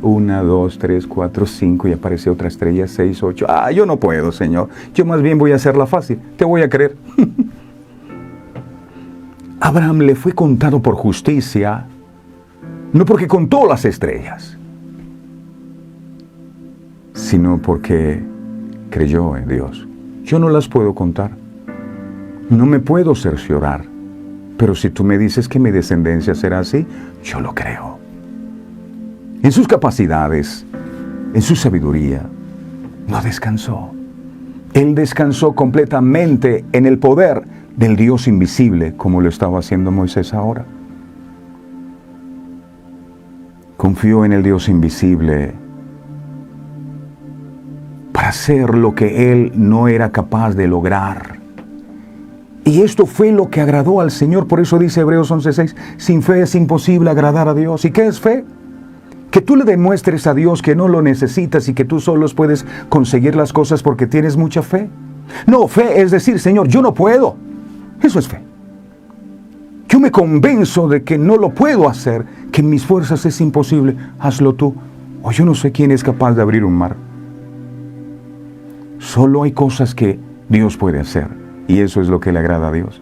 1, 2, 3, 4, 5 y aparece otra estrella, 6, 8. Yo no puedo, Señor. Yo más bien voy a hacerla fácil. Te voy a creer. Abraham le fue contado por justicia, no porque contó las estrellas, sino porque creyó en Dios. Yo no las puedo contar. No me puedo cerciorar. Pero si tú me dices que mi descendencia será así, yo lo creo. En sus capacidades, en su sabiduría, no descansó. Él descansó completamente en el poder del Dios invisible, como lo estaba haciendo Moisés ahora. Confió en el Dios invisible para hacer lo que él no era capaz de lograr. Y esto fue lo que agradó al Señor. Por eso dice Hebreos 11:6, sin fe es imposible agradar a Dios. ¿Y qué es fe? Que tú le demuestres a Dios que no lo necesitas y que tú solos puedes conseguir las cosas porque tienes mucha fe. No, fe es decir, Señor, yo no puedo. Eso es fe. Yo me convenzo de que no lo puedo hacer, que en mis fuerzas es imposible. Hazlo tú. O yo no sé quién es capaz de abrir un mar. Solo hay cosas que Dios puede hacer. Y eso es lo que le agrada a Dios.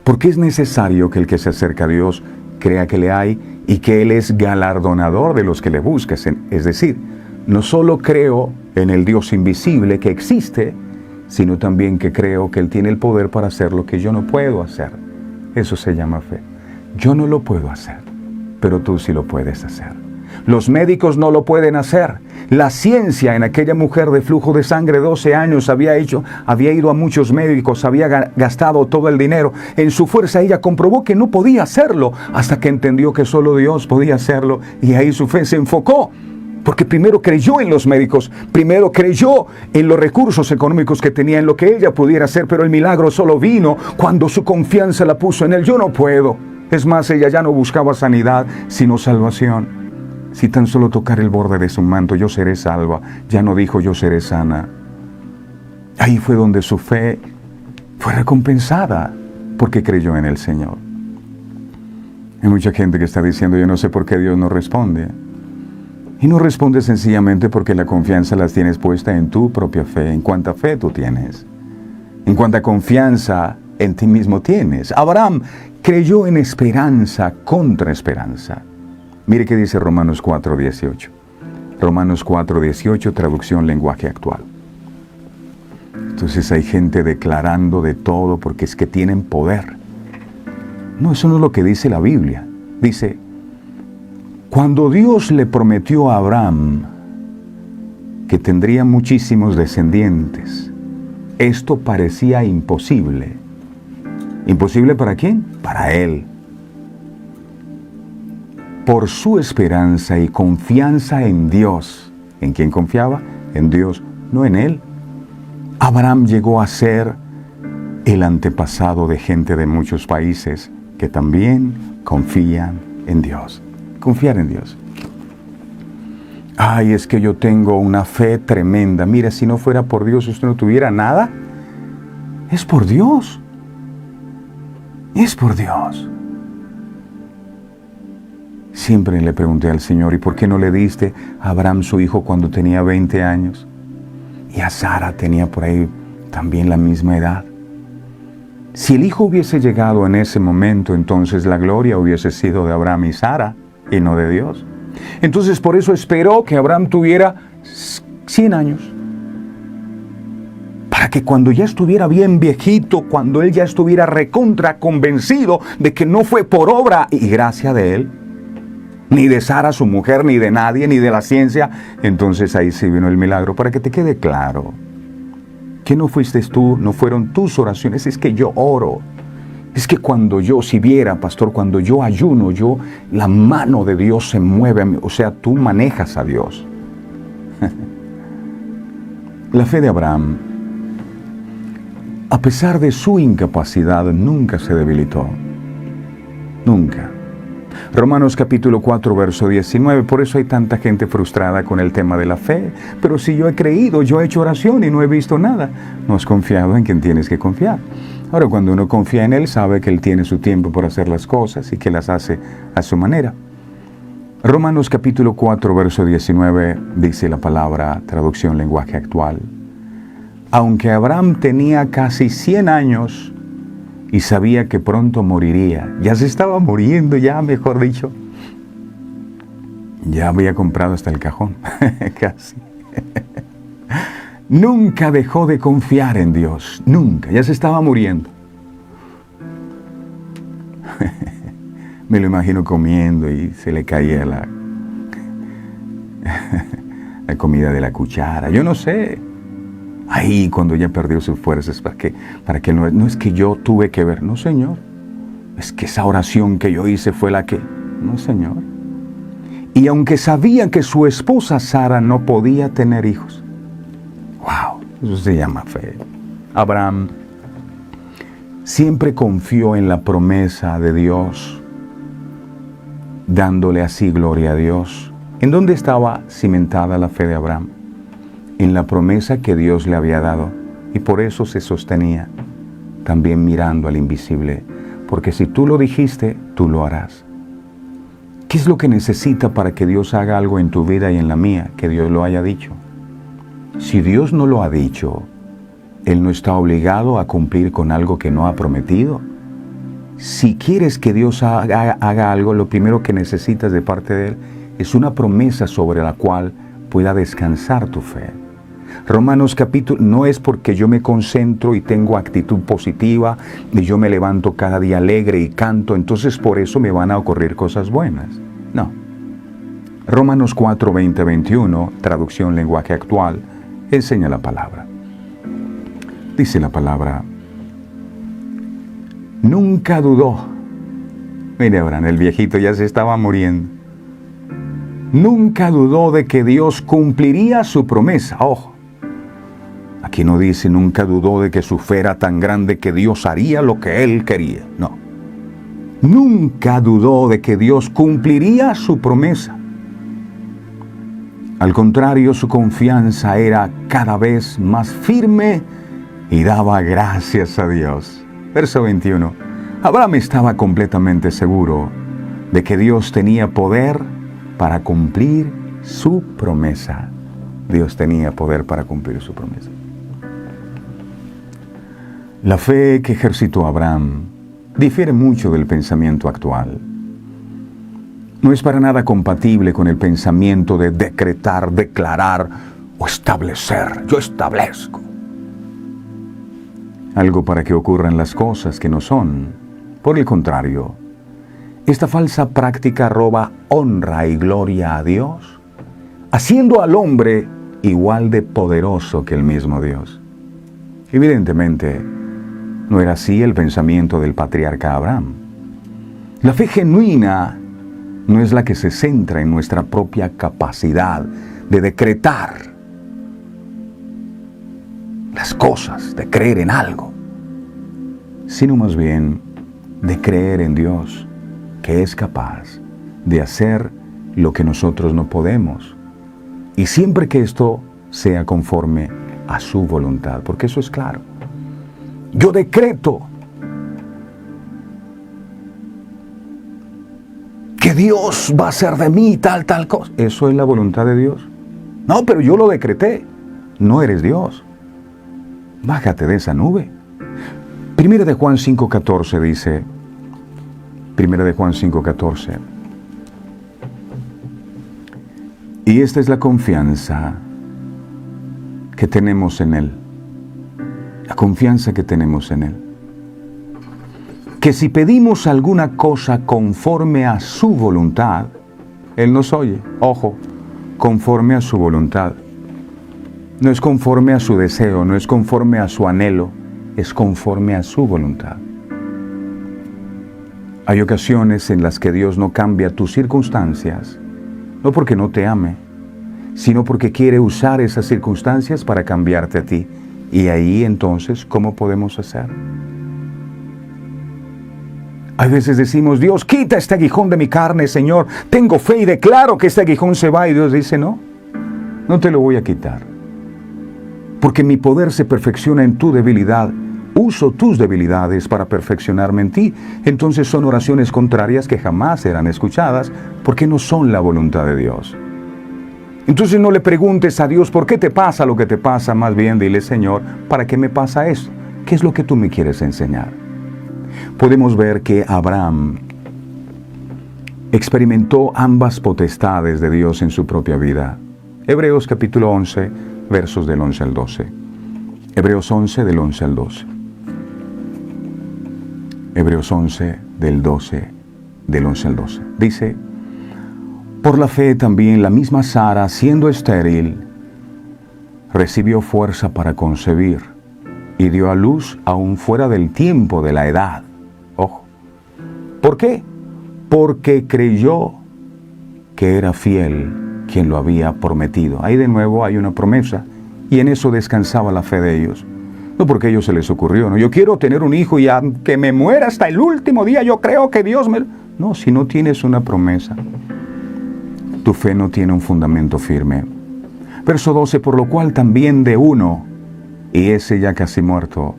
Porque es necesario que el que se acerca a Dios crea que le hay y que Él es galardonador de los que le buscan. Es decir, no solo creo en el Dios invisible que existe, sino también que creo que Él tiene el poder para hacer lo que yo no puedo hacer. Eso se llama fe. Yo no lo puedo hacer, pero tú sí lo puedes hacer. Los médicos no lo pueden hacer. La ciencia en aquella mujer de flujo de sangre, 12 años, había ido a muchos médicos, había gastado todo el dinero. En su fuerza ella comprobó que no podía hacerlo, hasta que entendió que solo Dios podía hacerlo, y ahí su fe se enfocó. Porque primero creyó en los médicos, primero creyó en los recursos económicos que tenía, en lo que ella pudiera hacer, pero el milagro solo vino cuando su confianza la puso en él. Yo no puedo. Es más, ella ya no buscaba sanidad, sino salvación. Si tan solo tocar el borde de su manto, yo seré salva. Ya no dijo, yo seré sana. Ahí fue donde su fe fue recompensada, porque creyó en el Señor. Hay mucha gente que está diciendo, yo no sé por qué Dios no responde. Y no responde sencillamente porque la confianza las tienes puesta en tu propia fe, en cuánta fe tú tienes, en cuánta confianza en ti mismo tienes. Abraham creyó en esperanza contra esperanza. Mire qué dice Romanos 4:18. Romanos 4:18, traducción lenguaje actual. Entonces hay gente declarando de todo porque es que tienen poder. No, eso no es lo que dice la Biblia. Dice, cuando Dios le prometió a Abraham que tendría muchísimos descendientes, esto parecía imposible. ¿Imposible para quién? Para él. Por su esperanza y confianza en Dios. ¿En quién confiaba? En Dios, no en él. Abraham llegó a ser el antepasado de gente de muchos países que también confían en Dios. Confiar en Dios. Ay, es que yo tengo una fe tremenda. Mira, si no fuera por Dios, usted no tuviera nada. Es por Dios. Es por Dios. Siempre le pregunté al Señor, ¿y por qué no le diste a Abraham su hijo cuando tenía 20 años? Y a Sara tenía por ahí también la misma edad. Si el hijo hubiese llegado en ese momento, entonces la gloria hubiese sido de Abraham y Sara, y no de Dios. Entonces por eso esperó que Abraham tuviera 100 años. Para que cuando ya estuviera bien viejito, cuando él ya estuviera recontra convencido de que no fue por obra y gracia de él, ni de Sara, su mujer, ni de nadie, ni de la ciencia, entonces ahí sí vino el milagro. Para que te quede claro, que no fuiste tú, no fueron tus oraciones, es que yo oro. Es que cuando yo, si viera, pastor, cuando yo ayuno, la mano de Dios se mueve a mí, o sea, tú manejas a Dios. La fe de Abraham, a pesar de su incapacidad, nunca se debilitó. Nunca. Romanos capítulo 4, verso 19. Por eso hay tanta gente frustrada con el tema de la fe. Pero si yo he creído, yo he hecho oración y no he visto nada. No has confiado en quien tienes que confiar. Ahora, cuando uno confía en Él, sabe que Él tiene su tiempo por hacer las cosas y que las hace a su manera. Romanos capítulo 4, verso 19, dice la palabra, traducción lenguaje actual. Aunque Abraham tenía casi 100 años y sabía que pronto moriría, ya se estaba muriendo, ya mejor dicho, ya había comprado hasta el cajón, casi. Nunca dejó de confiar en Dios, nunca, ya se estaba muriendo. Me lo imagino comiendo y se le caía la comida de la cuchara, yo no sé. Ahí cuando ya perdió sus fuerzas, para que no es que yo tuve que ver, no Señor, es que esa oración que yo hice fue la que, no Señor. Y aunque sabía que su esposa Sara no podía tener hijos, wow, eso se llama fe. Abraham siempre confió en la promesa de Dios, dándole así gloria a Dios. ¿En dónde estaba cimentada la fe de Abraham? En la promesa que Dios le había dado, y por eso se sostenía, también mirando al invisible, porque si tú lo dijiste, tú lo harás. ¿Qué es lo que necesita para que Dios haga algo en tu vida y en la mía? Que Dios lo haya dicho. Si Dios no lo ha dicho, Él no está obligado a cumplir con algo que no ha prometido. Si quieres que Dios haga algo, lo primero que necesitas de parte de Él es una promesa sobre la cual pueda descansar tu fe. Romanos capítulo, no es porque yo me concentro y tengo actitud positiva y yo me levanto cada día alegre y canto, entonces por eso me van a ocurrir cosas buenas. No. Romanos 4, 20, 21, traducción lenguaje actual, enseña la palabra. Dice la palabra, nunca dudó. Mire, Abraham, el viejito ya se estaba muriendo. Nunca dudó de que Dios cumpliría su promesa. Ojo. Aquí no dice nunca dudó de que su fe era tan grande que Dios haría lo que Él quería. No. Nunca dudó de que Dios cumpliría su promesa. Al contrario, su confianza era cada vez más firme y daba gracias a Dios. Verso 21. Abraham estaba completamente seguro de que Dios tenía poder para cumplir su promesa. Dios tenía poder para cumplir su promesa. La fe que ejercitó Abraham difiere mucho del pensamiento actual. No es para nada compatible con el pensamiento de decretar, declarar o establecer. Yo establezco algo para que ocurran las cosas que no son. Por el contrario, esta falsa práctica roba honra y gloria a Dios, haciendo al hombre igual de poderoso que el mismo Dios. Evidentemente, no era así el pensamiento del patriarca Abraham. La fe genuina no es la que se centra en nuestra propia capacidad de decretar las cosas, de creer en algo, sino más bien de creer en Dios, que es capaz de hacer lo que nosotros no podemos, y siempre que esto sea conforme a su voluntad, porque eso es claro. Yo decreto que Dios va a hacer de mí tal cosa. ¿Eso es la voluntad de Dios? No, pero yo lo decreté. No eres Dios. Bájate de esa nube. Primera de Juan 5:14 dice, Primera de Juan 5:14, y esta es la confianza que tenemos en Él. La confianza que tenemos en Él. Que si pedimos alguna cosa conforme a su voluntad, Él nos oye. Ojo, conforme a su voluntad. No es conforme a su deseo, no es conforme a su anhelo, es conforme a su voluntad. Hay ocasiones en las que Dios no cambia tus circunstancias, no porque no te ame, sino porque quiere usar esas circunstancias para cambiarte a ti. Y ahí entonces, ¿cómo podemos hacer? Hay veces decimos, Dios, quita este aguijón de mi carne, Señor. Tengo fe y declaro que este aguijón se va. Y Dios dice, no, no te lo voy a quitar. Porque mi poder se perfecciona en tu debilidad. uso tus debilidades para perfeccionarme en ti. Entonces son oraciones contrarias que jamás serán escuchadas porque no son la voluntad de Dios. Entonces no le preguntes a Dios por qué te pasa lo que te pasa, más bien dile: Señor, ¿para qué me pasa esto? ¿Qué es lo que tú me quieres enseñar? Podemos ver que Abraham experimentó ambas potestades de Dios en su propia vida. Hebreos capítulo 11, versos del 11 al 12. Hebreos 11, del 11 al 12. Hebreos 11, del 11 al 12. Dice: por la fe también la misma Sara, siendo estéril, recibió fuerza para concebir y dio a luz aún fuera del tiempo de la edad. Ojo. ¿Por qué? Porque creyó que era fiel quien lo había prometido. Ahí de nuevo hay una promesa, y en eso descansaba la fe de ellos. No porque a ellos se les ocurrió, no, yo quiero tener un hijo y aunque me muera hasta el último día, yo creo que Dios me... No, si no tienes una promesa, tu fe no tiene un fundamento firme. Verso 12, por lo cual también de uno, y ese ya casi muerto,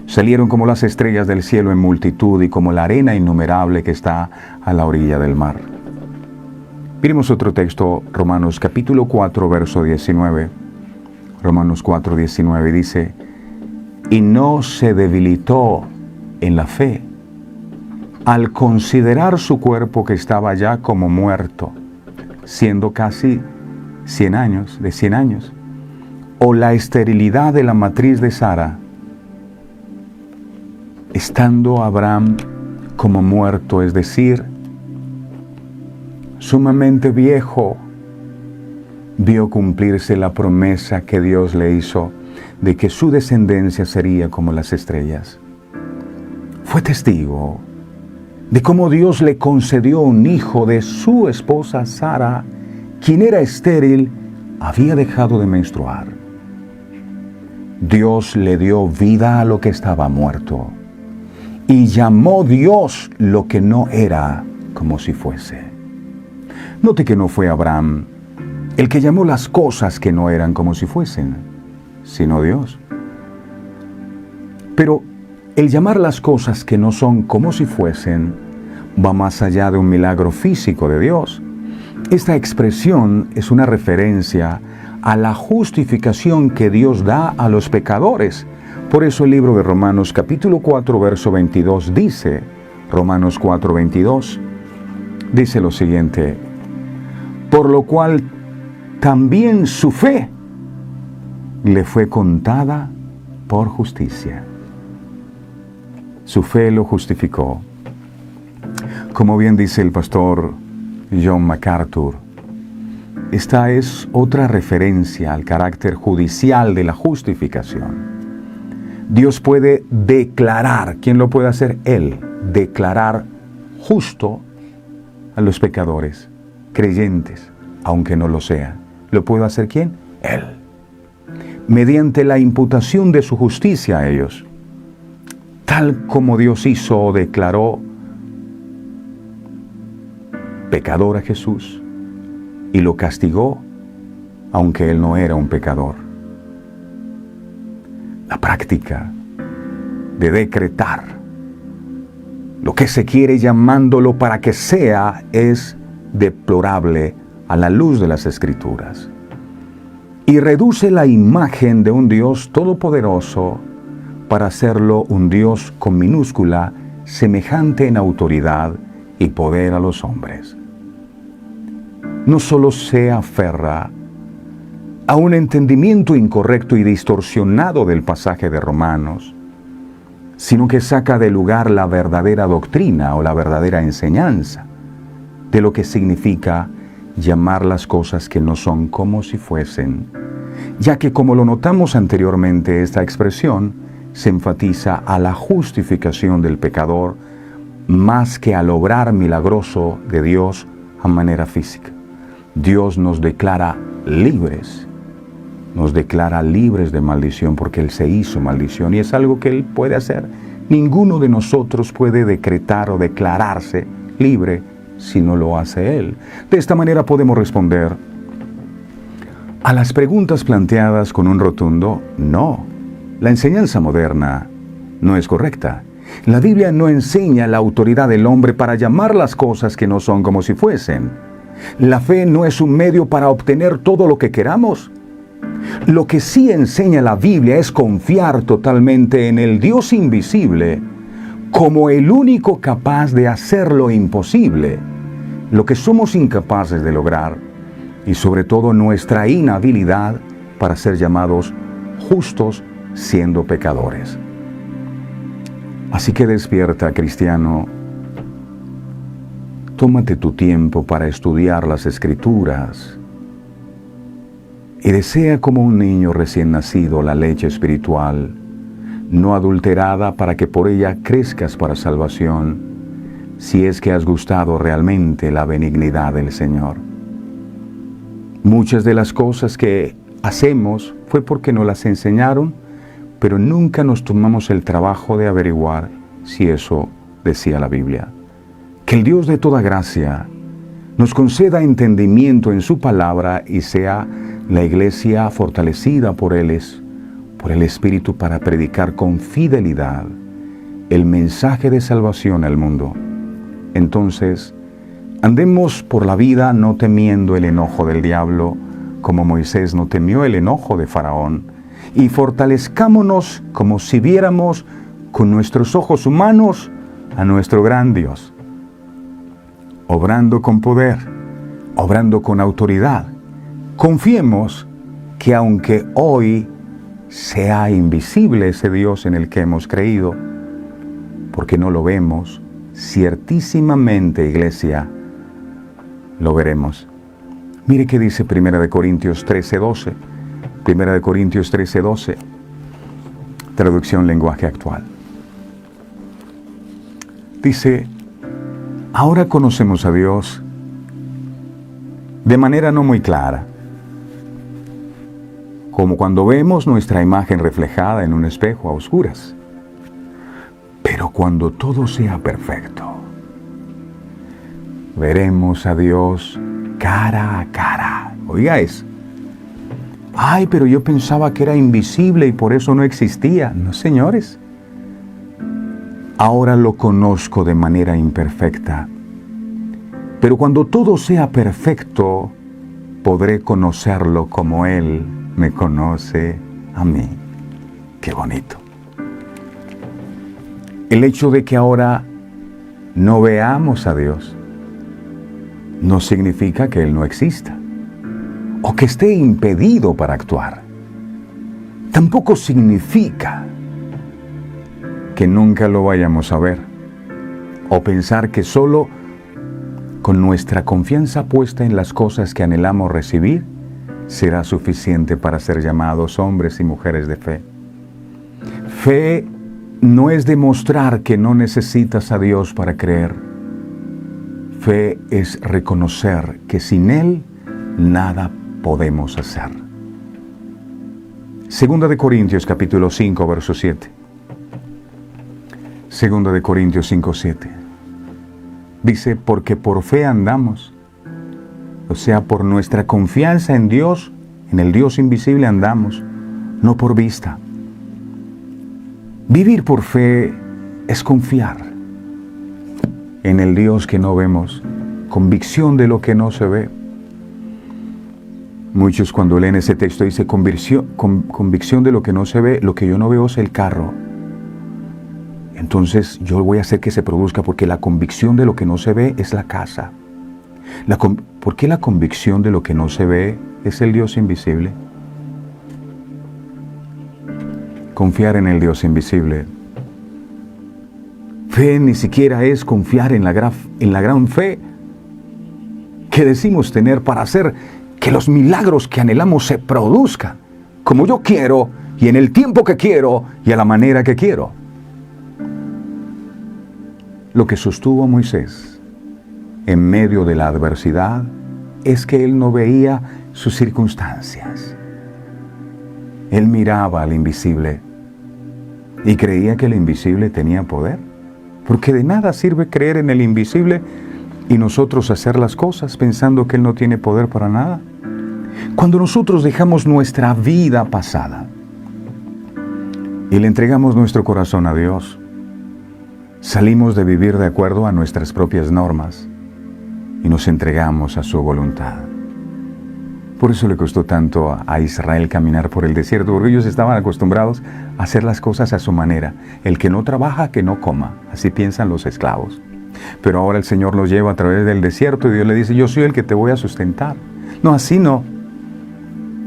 salieron como las estrellas del cielo en multitud y como la arena innumerable que está a la orilla del mar. Miremos otro texto, Romanos capítulo 4, verso 19. Romanos 4, 19 dice: y no se debilitó en la fe al considerar su cuerpo que estaba ya como muerto, siendo casi 100 años, o la esterilidad de la matriz de Sara, estando Abraham como muerto, es decir, sumamente viejo, vio cumplirse la promesa que Dios le hizo de que su descendencia sería como las estrellas. Fue testigo de cómo Dios le concedió un hijo de su esposa Sara, quien era estéril, había dejado de menstruar. Dios le dio vida a lo que estaba muerto, y llamó Dios lo que no era como si fuese. Note que no fue Abraham el que llamó las cosas que no eran como si fuesen, sino Dios. Pero el llamar las cosas que no son como si fuesen va más allá de un milagro físico de Dios. Esta expresión es una referencia a la justificación que Dios da a los pecadores. Por eso el libro de Romanos capítulo 4, verso 22 dice, Romanos 4, 22, dice lo siguiente: por lo cual también su fe le fue contada por justicia. Su fe lo justificó. Como bien dice el pastor John MacArthur, esta es otra referencia al carácter judicial de la justificación. Dios puede declarar, ¿quién lo puede hacer? Él, declarar justo a los pecadores, creyentes, aunque no lo sea. ¿Lo puede hacer quién? Él. Mediante la imputación de su justicia a ellos. Tal como Dios hizo o declaró pecador a Jesús y lo castigó, aunque él no era un pecador. La práctica de decretar lo que se quiere llamándolo para que sea es deplorable a la luz de las Escrituras, y reduce la imagen de un Dios todopoderoso para hacerlo un Dios con minúscula, semejante en autoridad y poder a los hombres. No solo se aferra a un entendimiento incorrecto y distorsionado del pasaje de Romanos, sino que saca de lugar la verdadera doctrina o la verdadera enseñanza de lo que significa llamar las cosas que no son como si fuesen, ya que, como lo notamos anteriormente, esta expresión se enfatiza a la justificación del pecador más que al obrar milagroso de Dios a manera física. Dios nos declara libres de maldición porque Él se hizo maldición y es algo que Él puede hacer. Ninguno de nosotros puede decretar o declararse libre si no lo hace Él. De esta manera podemos responder a las preguntas planteadas con un rotundo no. La enseñanza moderna no es correcta. La Biblia no enseña la autoridad del hombre para llamar las cosas que no son como si fuesen. La fe no es un medio para obtener todo lo que queramos. Lo que sí enseña la Biblia es confiar totalmente en el Dios invisible como el único capaz de hacer lo imposible, lo que somos incapaces de lograr, y sobre todo nuestra inhabilidad para ser llamados justos siendo pecadores. Así que despierta, cristiano. Tómate tu tiempo para estudiar las Escrituras y desea como un niño recién nacido la leche espiritual, no adulterada, para que por ella crezcas para salvación, si es que has gustado realmente la benignidad del Señor. Muchas de las cosas que hacemos fue porque nos las enseñaron, pero nunca nos tomamos el trabajo de averiguar si eso decía la Biblia. Que el Dios de toda gracia nos conceda entendimiento en su palabra y sea la iglesia fortalecida por el Espíritu para predicar con fidelidad el mensaje de salvación al mundo. Entonces, andemos por la vida no temiendo el enojo del diablo, como Moisés no temió el enojo de Faraón, y fortalezcámonos como si viéramos con nuestros ojos humanos a nuestro gran Dios, obrando con poder, obrando con autoridad. Confiemos que aunque hoy sea invisible ese Dios en el que hemos creído, porque no lo vemos, ciertísimamente, iglesia, lo veremos. Mire qué dice 1 Corintios 13:12. 1 Corintios 13:12, traducción lenguaje actual. Dice: ahora conocemos a Dios de manera no muy clara, como cuando vemos nuestra imagen reflejada en un espejo a oscuras. Pero cuando todo sea perfecto, veremos a Dios cara a cara. Oiga eso. Ay, pero yo pensaba que era invisible y por eso no existía. No, señores. Ahora lo conozco de manera imperfecta. Pero cuando todo sea perfecto, podré conocerlo como Él me conoce a mí. Qué bonito. El hecho de que ahora no veamos a Dios no significa que Él no exista o que esté impedido para actuar. Tampoco significa que nunca lo vayamos a ver o pensar que solo con nuestra confianza puesta en las cosas que anhelamos recibir será suficiente para ser llamados hombres y mujeres de fe. Fe no es demostrar que no necesitas a Dios para creer. Fe es reconocer que sin Él nada podemos hacer. Segunda de Corintios capítulo 5, verso 7. Segunda de Corintios 5, 7. Dice: porque por fe andamos. O sea, por nuestra confianza en Dios, en el Dios invisible andamos, no por vista. Vivir por fe es confiar en el Dios que no vemos, convicción de lo que no se ve. Muchos cuando leen ese texto dicen convicción de lo que no se ve, lo que yo no veo es el carro. Entonces yo voy a hacer que se produzca porque la convicción de lo que no se ve es la casa. ¿Por qué la convicción de lo que no se ve es el Dios invisible? Confiar en el Dios invisible. Fe ni siquiera es confiar en la gran fe que decimos tener para hacer que los milagros que anhelamos se produzcan como yo quiero y en el tiempo que quiero y a la manera que quiero. Lo que sostuvo a Moisés en medio de la adversidad es que él no veía sus circunstancias. Él miraba al invisible y creía que el invisible tenía poder, porque de nada sirve creer en el invisible y nosotros hacer las cosas pensando que Él no tiene poder para nada. Cuando nosotros dejamos nuestra vida pasada y le entregamos nuestro corazón a Dios. Salimos de vivir de acuerdo a nuestras propias normas y nos entregamos a su voluntad. Por eso le costó tanto a Israel caminar por el desierto, porque ellos estaban acostumbrados a hacer las cosas a su manera. El que no trabaja, que no coma. Así piensan los esclavos. Pero ahora el Señor los lleva a través del desierto y Dios le dice, yo soy el que te voy a sustentar. No, así no.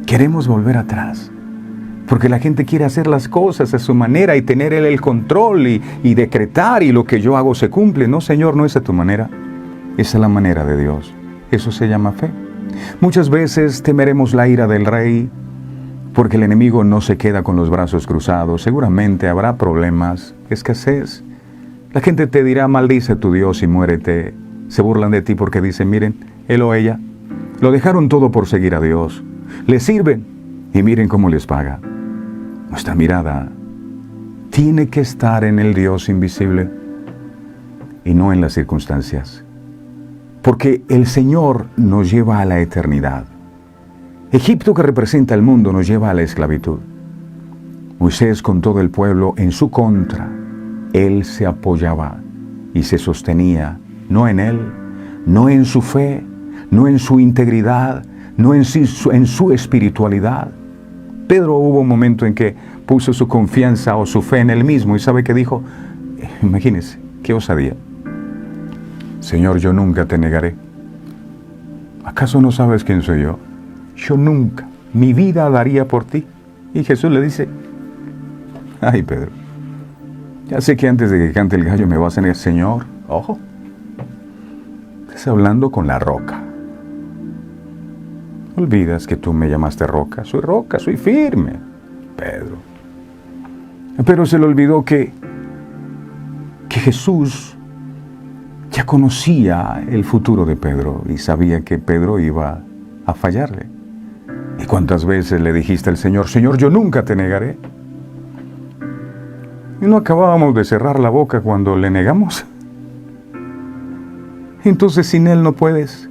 Queremos volver atrás. Porque la gente quiere hacer las cosas a su manera y tener Él el control y decretar y lo que yo hago se cumple. No, Señor, no es a tu manera. Esa es la manera de Dios. Eso se llama fe. Muchas veces temeremos la ira del rey porque el enemigo no se queda con los brazos cruzados. Seguramente habrá problemas, escasez. La gente te dirá, maldice a tu Dios y muérete. Se burlan de ti porque dicen, miren, él o ella lo dejaron todo por seguir a Dios. Le sirven y miren cómo les paga. Nuestra mirada tiene que estar en el Dios invisible y no en las circunstancias. Porque el Señor nos lleva a la eternidad. Egipto, que representa el mundo, nos lleva a la esclavitud. Moisés, con todo el pueblo en su contra, él se apoyaba y se sostenía, no en él, no en su fe, no en su integridad, no en su espiritualidad. Pedro hubo un momento en que puso su confianza o su fe en él mismo y ¿sabe qué dijo? Imagínense, qué osadía. Señor, yo nunca te negaré. ¿Acaso no sabes quién soy yo? Yo nunca, mi vida daría por ti. Y Jesús le dice, ay Pedro, ya sé que antes de que cante el gallo me vas a negar. Señor, ojo, estás hablando con la roca. Olvidas que tú me llamaste roca, soy firme, Pedro. Pero se le olvidó que Jesús ya conocía el futuro de Pedro y sabía que Pedro iba a fallarle. ¿Y cuántas veces le dijiste al Señor, Señor, yo nunca te negaré? Y no acabábamos de cerrar la boca cuando le negamos. Entonces sin Él no puedes.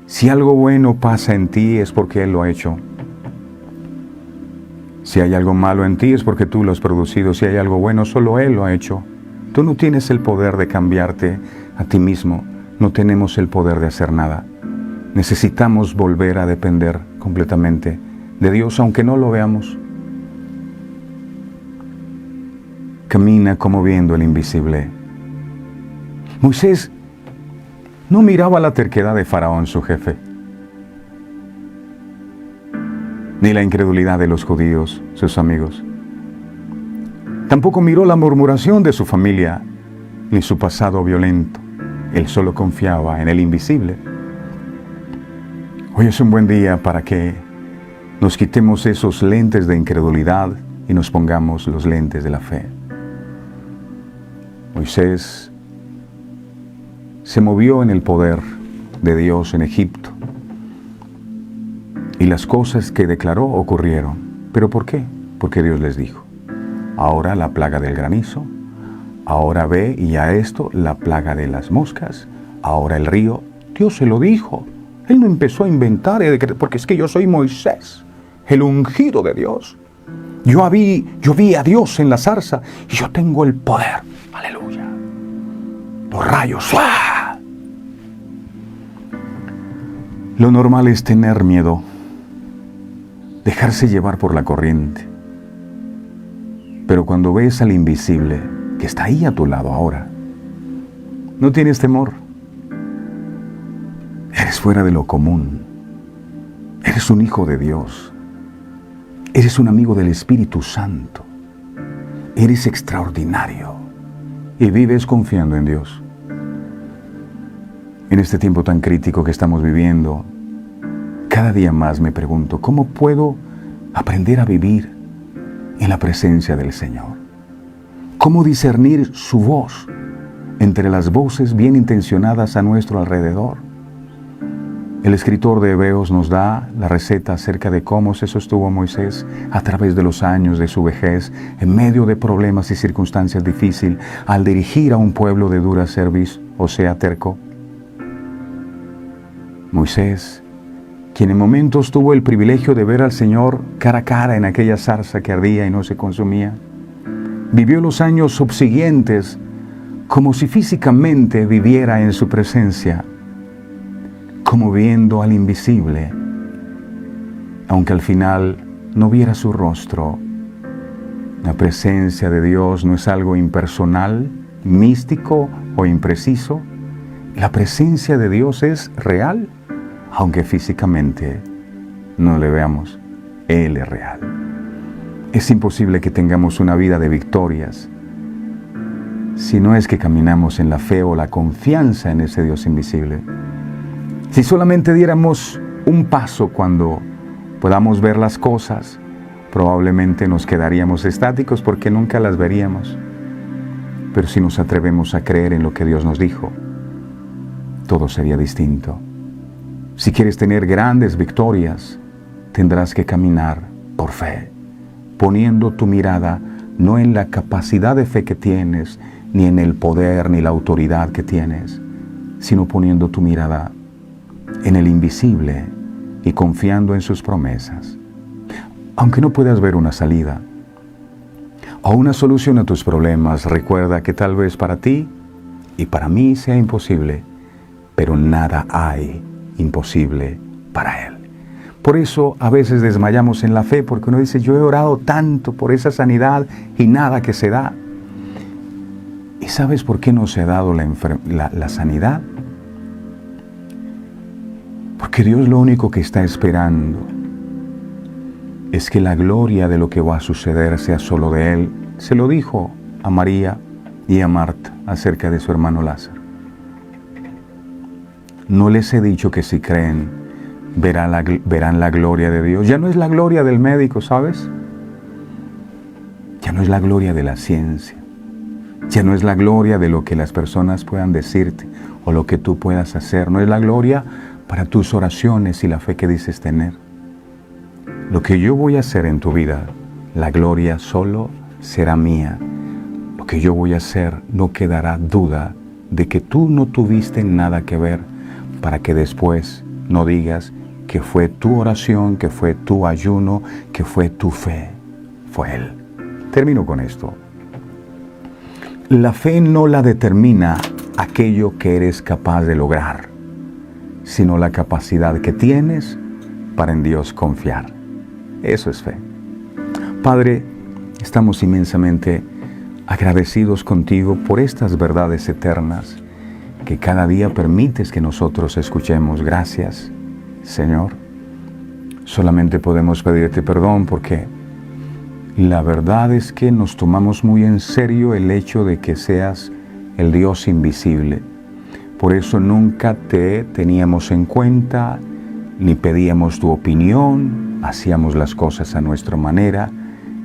Si algo bueno pasa en ti es porque Él lo ha hecho. Si hay algo malo en ti es porque tú lo has producido. Si hay algo bueno, solo Él lo ha hecho. Tú no tienes el poder de cambiarte a ti mismo. No tenemos el poder de hacer nada. Necesitamos volver a depender completamente de Dios, aunque no lo veamos. Camina como viendo el invisible. Moisés no miraba la terquedad de Faraón, su jefe, ni la incredulidad de los judíos, sus amigos. Tampoco miró la murmuración de su familia, ni su pasado violento. Él solo confiaba en el invisible. Hoy es un buen día para que nos quitemos esos lentes de incredulidad y nos pongamos los lentes de la fe. Moisés se movió en el poder de Dios en Egipto y las cosas que declaró ocurrieron. ¿Pero por qué? Porque Dios les dijo, ahora la plaga del granizo, ahora ve y a esto la plaga de las moscas, ahora el río. Dios se lo dijo. Él no empezó a inventar, porque es que yo soy Moisés, el ungido de Dios. Yo vi a Dios en la zarza y yo tengo el poder. Aleluya. Los rayos. ¡Suah! Lo normal es tener miedo, dejarse llevar por la corriente. Pero cuando ves al invisible que está ahí a tu lado ahora, no tienes temor. Eres fuera de lo común. Eres un hijo de Dios. Eres un amigo del Espíritu Santo. Eres extraordinario. Y vives confiando en Dios. En este tiempo tan crítico que estamos viviendo, cada día más me pregunto, ¿cómo puedo aprender a vivir en la presencia del Señor? ¿Cómo discernir su voz entre las voces bien intencionadas a nuestro alrededor? El escritor de Hebreos nos da la receta acerca de cómo se sostuvo Moisés a través de los años de su vejez, en medio de problemas y circunstancias difíciles, al dirigir a un pueblo de dura cerviz, o sea, terco. Moisés, quien en momentos tuvo el privilegio de ver al Señor cara a cara en aquella zarza que ardía y no se consumía, Vivió los años subsiguientes como si físicamente viviera en su presencia, como viendo al invisible, aunque al final no viera su rostro. La presencia de Dios no es algo impersonal, místico o impreciso. La presencia de Dios es real, aunque físicamente no le veamos. Él es real. Es imposible que tengamos una vida de victorias si no es que caminamos en la fe o la confianza en ese Dios invisible. Si solamente diéramos un paso cuando podamos ver las cosas, probablemente nos quedaríamos estáticos porque nunca las veríamos. Pero si nos atrevemos a creer en lo que Dios nos dijo, todo sería distinto. Si quieres tener grandes victorias, tendrás que caminar por fe, poniendo tu mirada no en la capacidad de fe que tienes, ni en el poder, ni la autoridad que tienes, sino poniendo tu mirada en el invisible y confiando en sus promesas. Aunque no puedas ver una salida o una solución a tus problemas, recuerda que tal vez para ti y para mí sea imposible, pero nada hay imposible para Él. Por eso a veces desmayamos en la fe, porque uno dice, yo he orado tanto por esa sanidad y nada que se da. ¿Y sabes por qué no se ha dado la sanidad? Porque Dios lo único que está esperando es que la gloria de lo que va a suceder sea solo de Él. Se lo dijo a María y a Marta acerca de su hermano Lázaro. No les he dicho que si creen verán la gloria de Dios. Ya no es la gloria del médico, ¿sabes? Ya no es la gloria de la ciencia. Ya no es la gloria de lo que las personas puedan decirte o lo que tú puedas hacer. No es la gloria para tus oraciones y la fe que dices tener. Lo que yo voy a hacer en tu vida, la gloria solo será mía. Lo que yo voy a hacer no quedará duda de que tú no tuviste nada que ver, para que después no digas que fue tu oración, que fue tu ayuno, que fue tu fe. Fue Él. Termino con esto. La fe no la determina aquello que eres capaz de lograr, sino la capacidad que tienes para en Dios confiar. Eso es fe. Padre, estamos inmensamente agradecidos contigo por estas verdades eternas que cada día permites que nosotros escuchemos. Gracias, Señor. Solamente podemos pedirte perdón porque la verdad es que nos tomamos muy en serio el hecho de que seas el Dios invisible. Por eso nunca te teníamos en cuenta, ni pedíamos tu opinión, hacíamos las cosas a nuestra manera,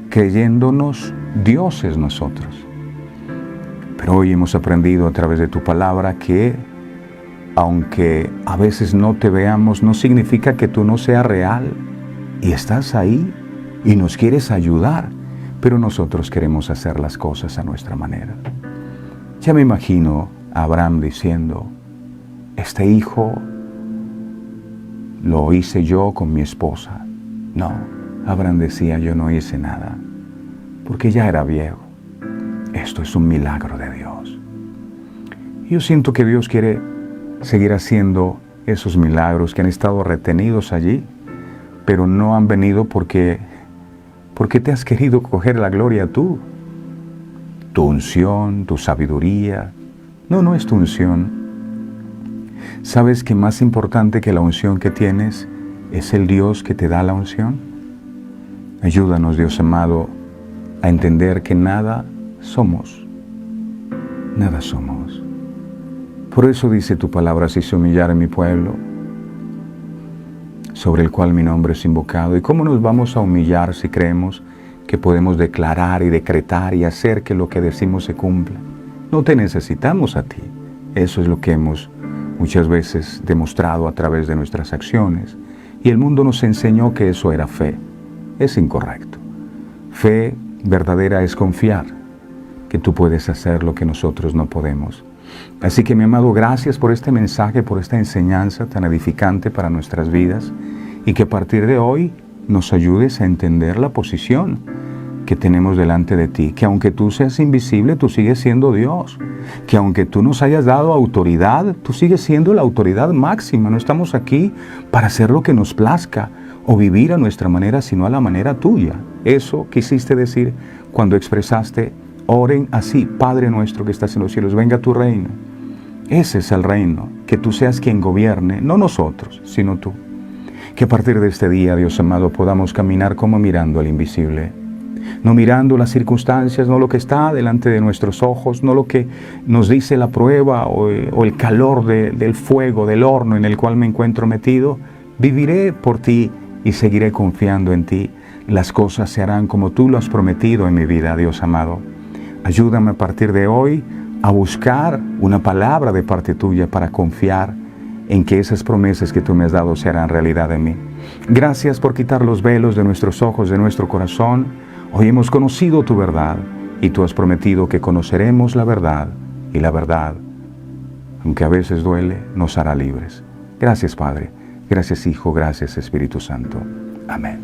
creyéndonos dioses nosotros. Pero hoy hemos aprendido a través de tu palabra que, aunque a veces no te veamos, no significa que tú no seas real. Y estás ahí y nos quieres ayudar, pero nosotros queremos hacer las cosas a nuestra manera. Ya me imagino a Abraham diciendo, este hijo lo hice yo con mi esposa. No, Abraham decía, yo no hice nada, porque ya era viejo. Esto es un milagro de Dios. Yo siento que Dios quiere seguir haciendo esos milagros que han estado retenidos allí, pero no han venido porque te has querido coger la gloria tú. Tu unción, tu sabiduría. No es tu unción. ¿Sabes que más importante que la unción que tienes es el Dios que te da la unción? Ayúdanos, Dios amado, a entender que nada somos. Nada somos. Por eso dice tu palabra, si se humillare mi pueblo, sobre el cual mi nombre es invocado. ¿Y cómo nos vamos a humillar si creemos que podemos declarar y decretar y hacer que lo que decimos se cumpla? No te necesitamos a ti. Eso es lo que hemos muchas veces demostrado a través de nuestras acciones. Y el mundo nos enseñó que eso era fe. Es incorrecto. Fe verdadera es confiar que tú puedes hacer lo que nosotros no podemos. Así que, mi amado, gracias por este mensaje, por esta enseñanza tan edificante para nuestras vidas, y que a partir de hoy nos ayudes a entender la posición que tenemos delante de ti, que aunque tú seas invisible, tú sigues siendo Dios, que aunque tú nos hayas dado autoridad, tú sigues siendo la autoridad máxima. No estamos aquí para hacer lo que nos plazca o vivir a nuestra manera, sino a la manera tuya. Eso quisiste decir cuando expresaste: oren así, Padre nuestro que estás en los cielos, venga tu reino. Ese es el reino, que tú seas quien gobierne, no nosotros, sino tú. Que a partir de este día, Dios amado, podamos caminar como mirando al invisible. No mirando las circunstancias, no lo que está delante de nuestros ojos, no lo que nos dice la prueba o el calor del fuego, del horno en el cual me encuentro metido. Viviré por ti y seguiré confiando en ti. Las cosas se harán como tú lo has prometido en mi vida, Dios amado. Ayúdame a partir de hoy a buscar una palabra de parte tuya para confiar en que esas promesas que tú me has dado se harán realidad en mí. Gracias por quitar los velos de nuestros ojos, de nuestro corazón. Hoy hemos conocido tu verdad y tú has prometido que conoceremos la verdad y la verdad, aunque a veces duele, nos hará libres. Gracias, Padre. Gracias, Hijo. Gracias, Espíritu Santo. Amén.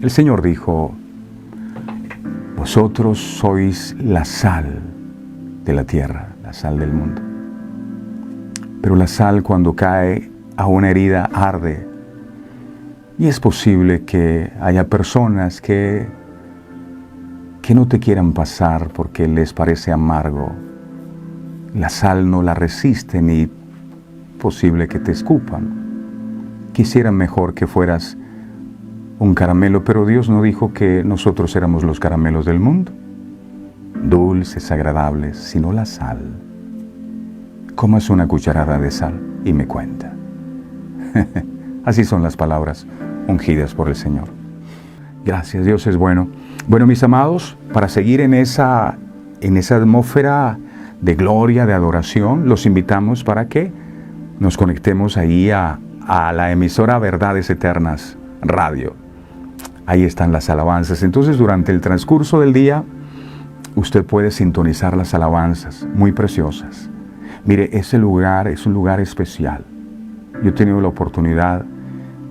El Señor dijo: vosotros sois la sal de la tierra, la sal del mundo. Pero la sal, cuando cae a una herida, arde. Y es posible que haya personas que no te quieran pasar porque les parece amargo. La sal no la resisten y posible que te escupan. Quisieran mejor que fueras un caramelo, pero Dios no dijo que nosotros éramos los caramelos del mundo, dulces, agradables, sino la sal. Comas una cucharada de sal y me cuenta. Así son las palabras ungidas por el Señor. Gracias, Dios es bueno. Bueno, mis amados, para seguir en esa atmósfera de gloria, de adoración, los invitamos para que nos conectemos ahí a la emisora Verdades Eternas Radio. Ahí están las alabanzas. Entonces, durante el transcurso del día, usted puede sintonizar las alabanzas muy preciosas. Mire, ese lugar es un lugar especial. Yo he tenido la oportunidad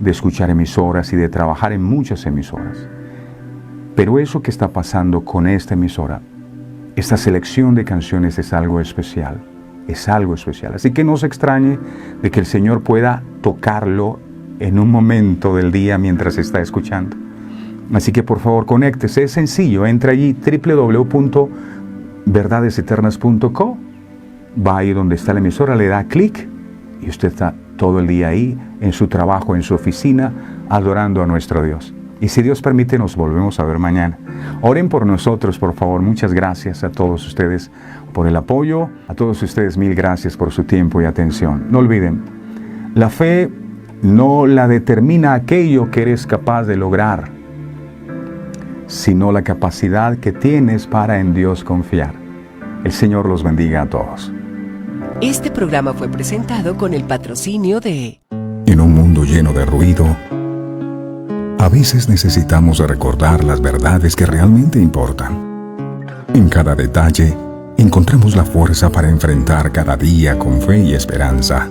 de escuchar emisoras y de trabajar en muchas emisoras. Pero eso que está pasando con esta emisora, esta selección de canciones es algo especial. Es algo especial. Así que no se extrañe de que el Señor pueda tocarlo en un momento del día mientras está escuchando. Así que por favor conéctese, es sencillo, entra allí www.verdadeseternas.co, va ahí donde está la emisora, le da clic y usted está todo el día ahí, en su trabajo, en su oficina, adorando a nuestro Dios. Y si Dios permite, nos volvemos a ver mañana. Oren por nosotros, por favor. Muchas gracias a todos ustedes por el apoyo. A todos ustedes, mil gracias por su tiempo y atención. No olviden, la fe no la determina aquello que eres capaz de lograr, sino la capacidad que tienes para en Dios confiar. El Señor los bendiga a todos. Este programa fue presentado con el patrocinio de... En un mundo lleno de ruido, a veces necesitamos recordar las verdades que realmente importan. En cada detalle, encontramos la fuerza para enfrentar cada día con fe y esperanza.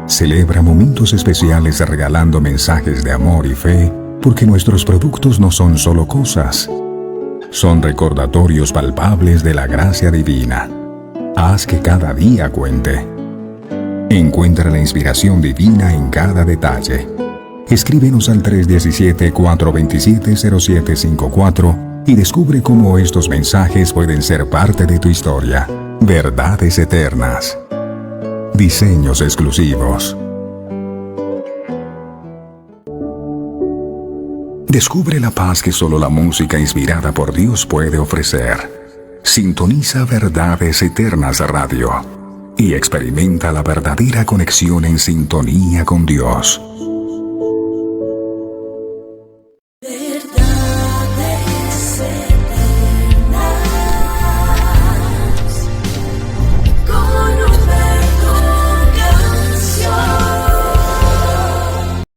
Celebra momentos especiales regalando mensajes de amor y fe, porque nuestros productos no son solo cosas, son recordatorios palpables de la gracia divina. Haz que cada día cuente. Encuentra la inspiración divina en cada detalle. Escríbenos al 317-427-0754 y descubre cómo estos mensajes pueden ser parte de tu historia. Verdades Eternas. Diseños exclusivos. Descubre la paz que solo la música inspirada por Dios puede ofrecer. Sintoniza Verdades Eternas Radio y experimenta la verdadera conexión en sintonía con Dios.